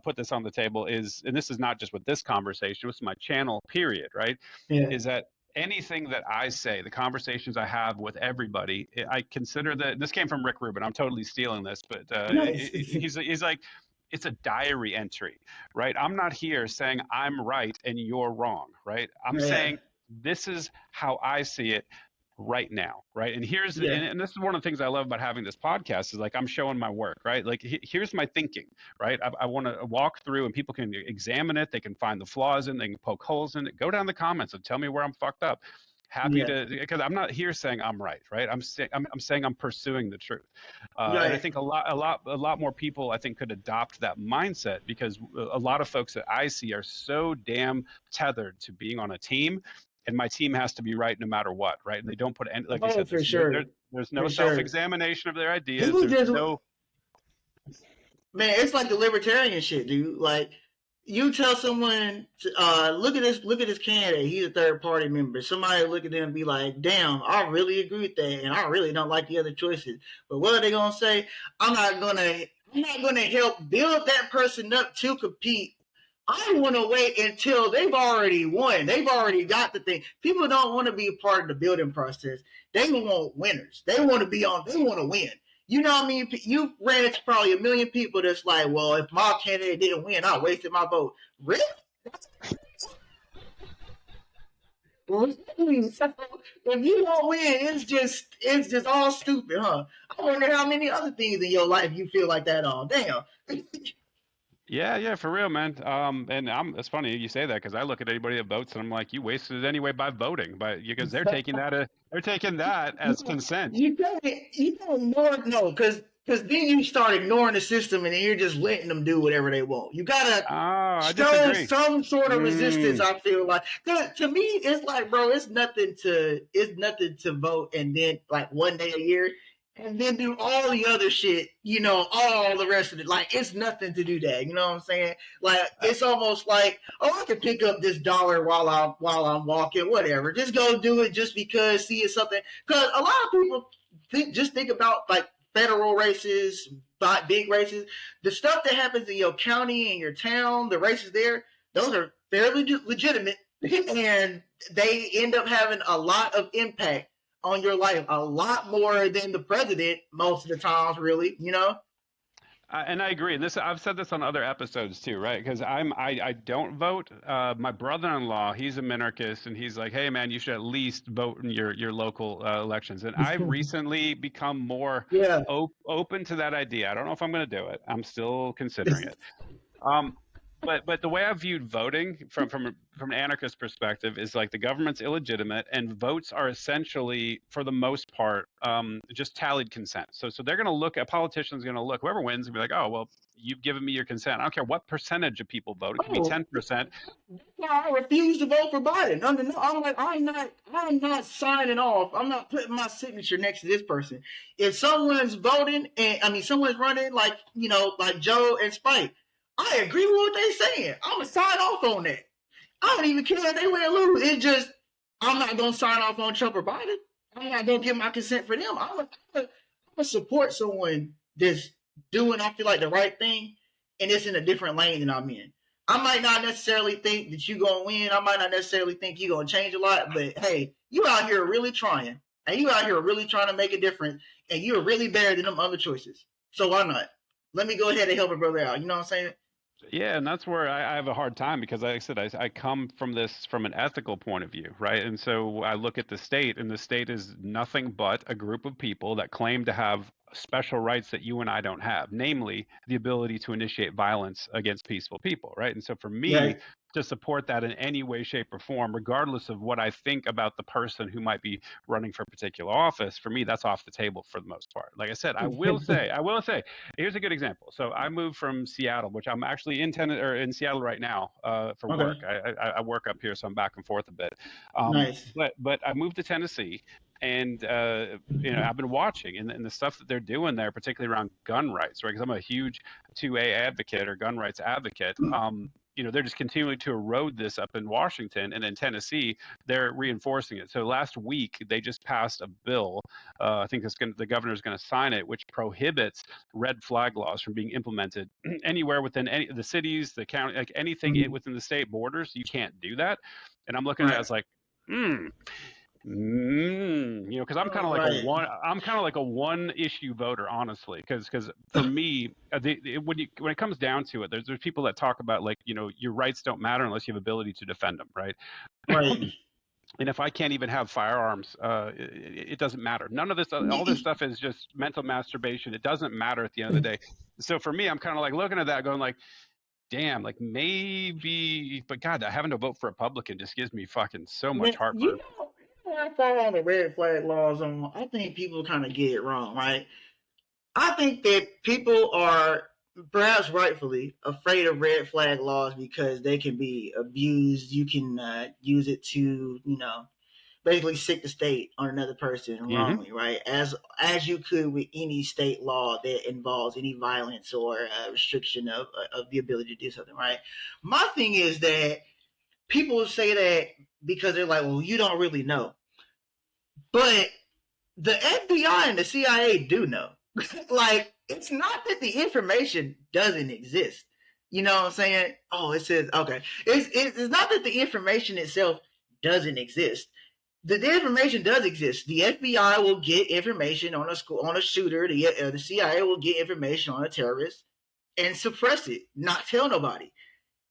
put this on the table is, and this is not just with this conversation, this is my channel, period, right? yeah. Is that anything that I say, the conversations I have with everybody, I consider that this came from Rick Rubin. I'm totally stealing this, but Nice. he's like, it's a diary entry, right? I'm not here saying I'm right and you're wrong, right? I'm Yeah, saying this is how I see it right now, right? And yeah, and this is one of the things I love about having this podcast is like I'm showing my work, right? Like here's my thinking, right? I want to walk through and people can examine it, they can find the flaws in, they can poke holes in it. Go down the comments and tell me where I'm fucked up. Happy yeah. to, because I'm not here saying I'm right, right? I'm saying I'm pursuing the truth, and I Right. think a lot more people I think could adopt that mindset because a lot of folks that I see are so damn tethered to being on a team, and my team has to be right no matter what, right? And they don't put any, like you Oh, said, for sure, there's no for self sure. examination of their ideas. People There's just no man, it's like the libertarian shit, dude. Like you tell someone, look at this candidate. He's a third party member. Somebody look at them and be like, damn, I really agree with that, and I really don't like the other choices. But what are they gonna say? I'm not gonna help build that person up to compete. I want to wait until they've already won. They've already got the thing. People don't want to be a part of the building process. They want winners. They want to be on. They want to win. You know what I mean? You ran into probably a million people that's like, well, if my candidate didn't win, I wasted my vote. Really? Really? So if you don't win, it's just all stupid, huh? I wonder how many other things in your life you feel like that on. Damn. Yeah, yeah, for real, man. And it's funny you say that because I look at anybody that votes and I'm like, you wasted it anyway by voting, but because they're taking that as consent. You don't ignore no, because then you start ignoring the system and then you're just letting them do whatever they want. You gotta Oh, I show disagree. some sort of resistance. Mm, I feel like to me, it's like, bro, it's nothing to vote and then like one day a year and then do all the other shit. You know, all the rest of it. Like it's nothing to do that. You know what I'm saying? Like uh, it's almost like, oh, I can pick up this dollar while I'm walking, whatever. Just go do it just because see it's something. Because a lot of people think about like federal races, big races, the stuff that happens in your county and your town, the races there, those are fairly legitimate, and they end up having a lot of impact on your life, a lot more than the president most of the times, really. You know? and I agree. And this I've said this on other episodes too, right? Because I don't vote. My brother-in-law, he's a minarchist, and he's like, hey man, you should at least vote in your local elections. And I've recently become more Yeah. open to that idea. I don't know if I'm going to do it. I'm still considering it. Um, but the way I viewed voting from an anarchist perspective is like the government's illegitimate and votes are essentially, for the most part, just tallied consent. So they're going to look at politicians going to look whoever wins and be like, oh well, you've given me your consent. I don't care what percentage of people vote. It could be Oh, 10%. I refuse to vote for Biden. I'm like, I'm not signing off. I'm not putting my signature next to this person. If someone's voting, and I mean, someone's running, like, you know, like Joe and Spike, I agree with what they're saying. I'm going to sign off on that. I don't even care if they win or lose. It's just, I'm not going to sign off on Trump or Biden. I'm not going to give my consent for them. I'm going to support someone that's doing, I feel like, the right thing and it's in a different lane than I'm in. I might not necessarily think that you gonna win. I might not necessarily think you gonna change a lot, but hey, you out here really trying, and you out here really trying to make a difference, and you're really better than them other choices. So why not? Let me go ahead and help a brother out. You know what I'm saying? Yeah, and that's where I have a hard time because, like I said, I come from this from an ethical point of view, right? And so I look at the state, and the state is nothing but a group of people that claim to have special rights that you and I don't have, namely the ability to initiate violence against peaceful people, right? And so for me, Right. to support that in any way, shape, or form, regardless of what I think about the person who might be running for a particular office, for me, that's off the table for the most part. Like I said, I will say, here's a good example. So I moved from Seattle, which I'm actually in Seattle right now for Okay. work. I work up here, so I'm back and forth a bit. Nice. But I moved to Tennessee, and I've been watching and the stuff that they're doing there, particularly around gun rights, right? Because I'm a huge 2A advocate or gun rights advocate. They're just continuing to erode this up in Washington, and in Tennessee, they're reinforcing it. So last week, they just passed a bill. I think the governor's going to sign it, which prohibits red flag laws from being implemented anywhere within any the cities, the county, like anything Mhm. within the state borders. You can't do that. And I'm looking at it Right. as like, hmm, because Right. I'm kind of like a one issue voter, honestly. Because for me, when it comes down to it, there's people that talk about like your rights don't matter unless you have ability to defend them, right? Right. And if I can't even have firearms, it doesn't matter. None of this, all this stuff is just mental masturbation. It doesn't matter at the end of the day. So for me, I'm kind of like looking at that, going like, damn, like maybe, but God, having to vote for Republican just gives me fucking so much Man, heartburn. I fall on the red flag laws on. I think people kind of get it wrong, right? I think that people are perhaps rightfully afraid of red flag laws because they can be abused. You can use it to, basically sick the state on another person Hmm. wrongly, right? As you could with any state law that involves any violence or restriction of the ability to do something, right? My thing is that people say that because they're like, well, you don't really know. But the FBI and the CIA do know. Like, it's not that the information doesn't exist. You know what I'm saying? Oh, it says, okay. It's not that the information itself doesn't exist. The information does exist. The FBI will get information on a shooter. The CIA will get information on a terrorist and suppress it, not tell nobody.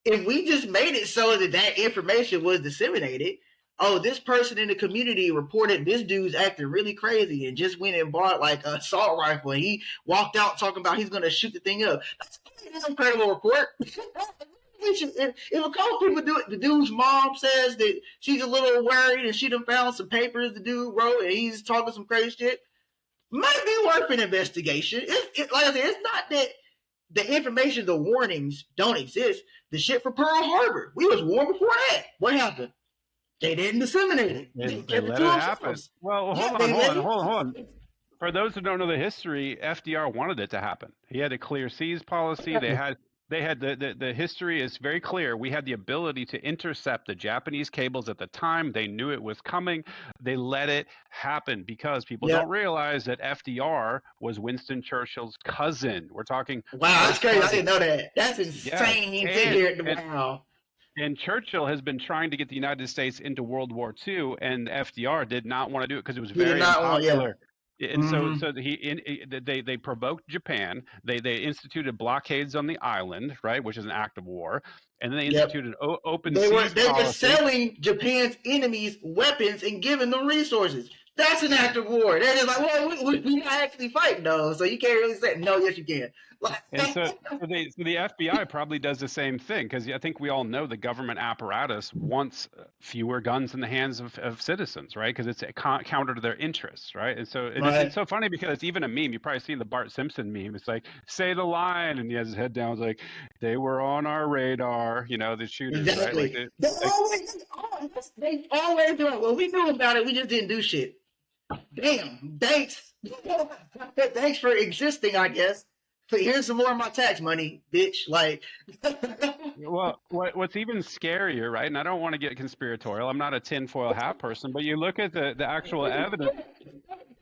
If we just made it so that that information was disseminated, oh, this person in the community reported this dude's acting really crazy and just went and bought like an assault rifle and he walked out talking about he's going to shoot the thing up. That's an incredible report. If a couple people do it, the dude's mom says that she's a little worried and she done found some papers the dude wrote and he's talking some crazy shit, might be worth an investigation. Like I said, it's not that the information, the warnings don't exist. The shit for Pearl Harbor, we was warned before that. What happened? They didn't disseminate it. They They kept it let to it happen. themselves. Well, Yeah, they let it. hold on. For those who don't know the history, FDR wanted it to happen. He had a clear seas policy. They had the history is very clear. We had the ability to intercept the Japanese cables at the time. They knew it was coming. They let it happen because people don't Yep. realize that FDR was Winston Churchill's cousin. We're talking Wow, that's first crazy. I cousin. didn't know that. That's Yes. insane to hear. And Wow. and Churchill has been trying to get the United States into World War II, and FDR did not want to do it because it was He did very not want. Yeah. unpopular. And so, Mm-hmm. they provoked Japan. They instituted blockades on the island, right, which is an act of war, and then they Yep. instituted an open They were seas they were policy. selling Japan's enemies weapons and giving them resources. That's an act of war. They're just like, well, we not actually fighting though, so you can't really say no. Yes, you can. Like, And so the FBI probably does the same thing because I think we all know the government apparatus wants fewer guns in the hands of citizens, right? Because it's counter to their interests, right? And so it's right. so funny because it's even a meme. You probably seen the Bart Simpson meme. It's like say the line, and he has his head down. It's like they were on our radar, the shooters, right? Exactly. They always do it. Well, we knew about it. We just didn't do shit. Damn. Thanks. Thanks for existing, I guess. Here's some more of my tax money, bitch. Like, Well, what's even scarier, right? And I don't want to get conspiratorial. I'm not a tinfoil hat person, but you look at the actual evidence.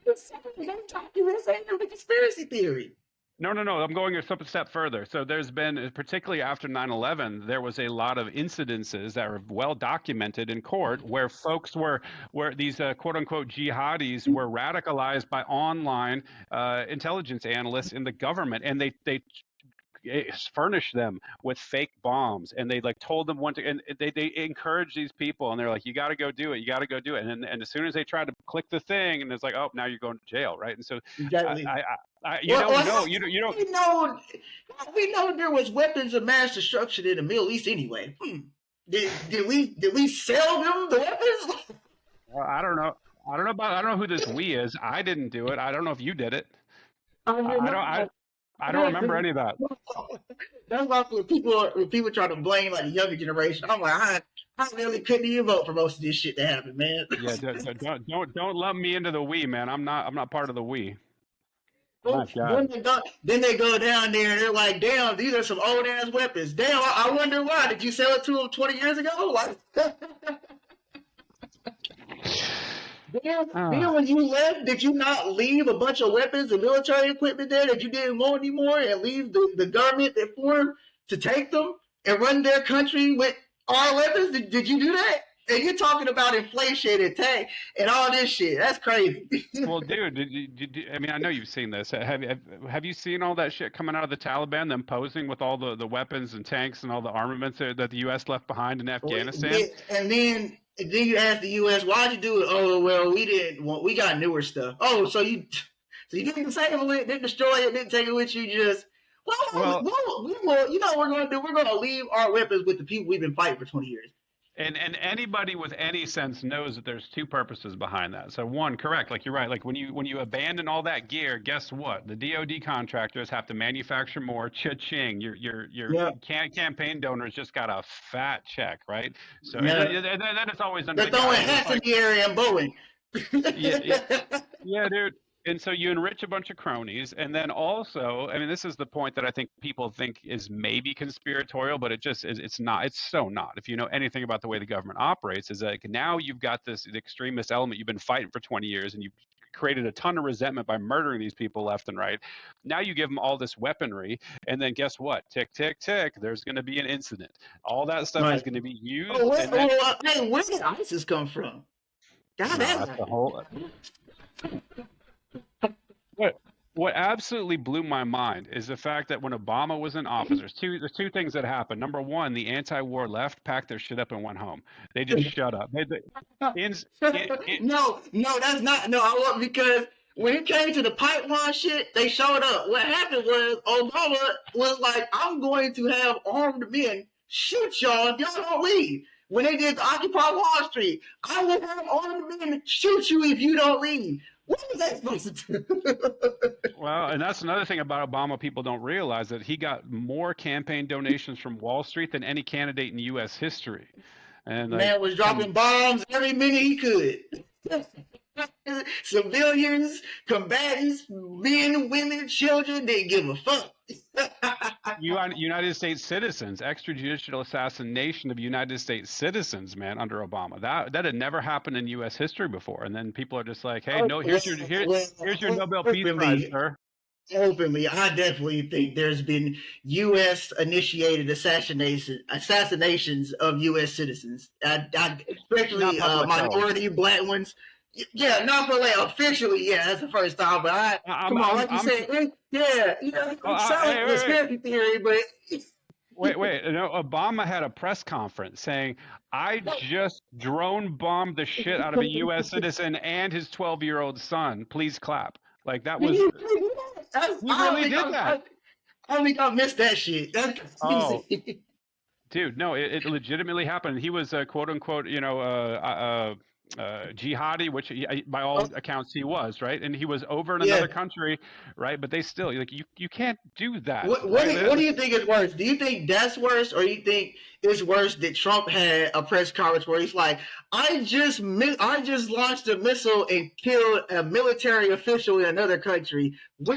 don't talk to this ain't no conspiracy theory. No, no, no. I'm going a step further. So there's been, particularly after 9/11, there was a lot of incidences that are well documented in court where folks were, where these quote unquote jihadis were radicalized by online intelligence analysts in the government, and they furnished them with fake bombs, and they like told them when to, and they encouraged these people, and they're like, you got to go do it, you got to go do it, and as soon as they tried to click the thing, and it's like, oh, now you're going to jail, right? And so I, Exactly. I, you Well, don't well, know, how you don't. we know we know there was weapons of mass destruction in the Middle East anyway. Did we sell them the weapons? I don't know. I don't know who this we is. I didn't do it. I don't know if you did it. I I, mean, I don't. I, no, I don't remember any of that. that's why when people try to blame like the younger generation, I'm like, I really couldn't even vote for most of this shit to happen, man. Yeah, don't lump me into the we, man. I'm not part of the we. My God. Then they go down there and they're like, damn, these are some old ass weapons. Damn, I wonder why. Did you sell it to them 20 years ago? Like, then Ah. when you left, did you not leave a bunch of weapons and military equipment there that you didn't want anymore and leave the government that formed to take them and run their country with our weapons? Did you do that? And you're talking about inflation and tax and all this shit. That's crazy. Well, dude, I mean, I know you've seen this. Have you seen all that shit coming out of the Taliban, them posing with all the weapons and tanks and all the armaments that the U.S. left behind in Afghanistan? And then you ask the U.S. why'd you do it? Oh well, we didn't want. We got newer stuff. Oh, so you didn't disable it, didn't destroy it, didn't take it with you. Just Well, you know what we're going to do? We're going to leave our weapons with the people we've been fighting for 20 years. and anybody with any sense knows that there's two purposes behind that. So one, correct, like you're right. Like when you abandon all that gear, guess what? The DoD contractors have to manufacture more. Cha-ching! Your Yeah, campaign donors just got a fat check, right? So yeah. and then it's always under They're the throwing guise of hats in like, the air and bowling. yeah, yeah, dude. And so you enrich a bunch of cronies, and then also, I mean, this is the point that I think people think is maybe conspiratorial, but it just is. It's not. It's so not. If you know anything about the way the government operates, is like now you've got this extremist element you've been fighting for 20 years, and you've created a ton of resentment by murdering these people left and right. Now you give them all this weaponry, and then guess what? Tick, tick, tick. There's going to be an incident. All that stuff is Right. going to be Oh, used, and then hey, where did ISIS come from? God, no, that that's the whole. What what absolutely blew my mind is the fact that when Obama was in office, there's two things that happened. Number one, the anti-war left packed their shit up and went home. They just shut up. In, in, no, that's not. No, I want because when it came to the pipeline shit, they showed up. What happened was Obama was like, "I'm going to have armed men shoot y'all if y'all don't leave." When they did the Occupy Wall Street, I will have armed men shoot you if you don't leave. What was that supposed to do? well, and that's another thing about Obama people don't realize that he got more campaign donations from Wall Street than any candidate in U.S. history. And like, Man was come dropping bombs every minute he could. Civilians, combatants, men, women, children, didn't give a fuck. United States citizens, extrajudicial assassination of United States citizens, man, under Obama. That had never happened in U.S. history before. And then people are just like, hey, no, here's your Nobel Peace Prize, openly, sir. openly, I definitely think there's been U.S. initiated assassinations of U.S. citizens, Not especially publicly. minority black ones. Yeah, not for like officially. Yeah, that's the first time. But I'm come on, I'm like you I'm said, it sounds like hey, a wait, wait. conspiracy theory, but Wait. No, Obama had a press conference saying, I just drone bombed the shit out of a U.S. citizen and his 12-year-old son. Please clap. Like that was, he I don't really think did that. I don't think I missed that shit. That's Oh, crazy. dude, no, it legitimately happened. He was quote unquote, jihadi, which by all Oh, accounts he was, right? And he was over in yeah. another country, right? But they still, like, you can't do that, What what right? do, what do you think is worse? Do you think that's worse, or you think it's worse that Trump had a press conference where he's like, I just launched a missile and killed a military official in another country.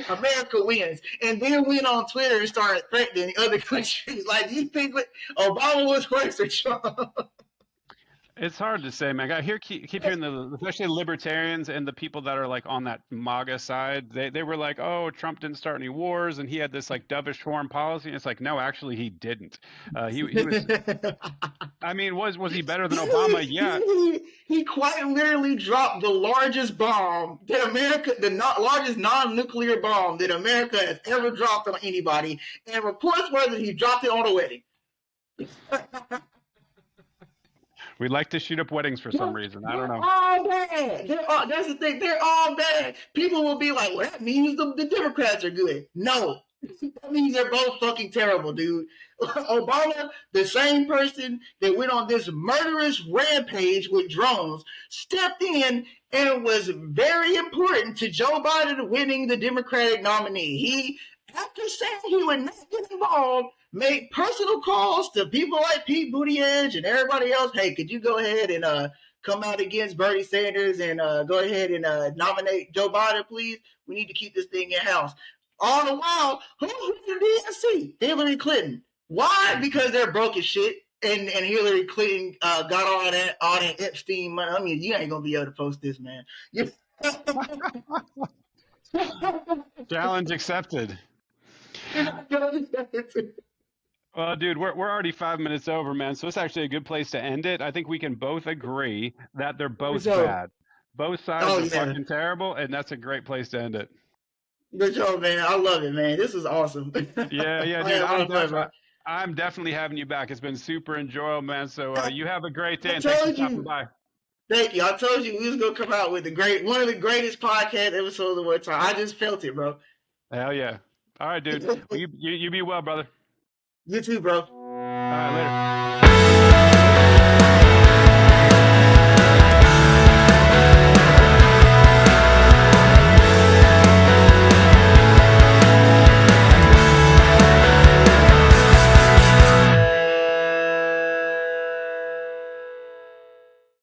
America wins," and then went on Twitter and started threatening other countries. Like, do you think Obama was worse or Trump? It's hard to say, man. I keep hearing especially libertarians and the people that are like on that MAGA side. They were like, oh, Trump didn't start any wars, and he had this like dovish foreign policy. And it's like, no, actually, he didn't. He was. I mean, was he better than Obama? Yeah. He quite literally dropped the largest bomb that America, the largest non-nuclear bomb that America has ever dropped on anybody, and reports were that he dropped it on a wedding. We like to shoot up weddings for some reason. I don't They're know. all bad. That's the thing. They're all bad. People will be like, well, that means the Democrats are good. No. That means they're both fucking terrible, dude. Obama, the same person that went on this murderous rampage with drones, stepped in and was very important to Joe Biden winning the Democratic nominee. He, after saying he would not get involved, made personal calls to people like Pete Buttigieg and everybody else. Hey, could you go ahead and come out against Bernie Sanders and go ahead and nominate Joe Biden, please? We need to keep this thing in house. All the while, who's running the DNC? Hillary Clinton. Why? Because they're broke as shit. And Hillary Clinton got all that Epstein money. I mean, you ain't gonna be able to post this, man. Challenge accepted. Well, dude, we're already 5 minutes over, man. So it's actually a good place to end it. I think we can both agree that they're both bad. Both sides are fucking terrible, and that's a great place to end it. Good job, man. I love it, man. This is awesome. Yeah, dude. I'm definitely having you back. It's been super enjoyable, man. So you have a great day, and thanks for stopping by. Thank you. I told you we was gonna come out with one of the greatest podcast episodes of all time. I just felt it, bro. Hell yeah! All right, dude. Well, you be well, brother. You too, bro. All right, later.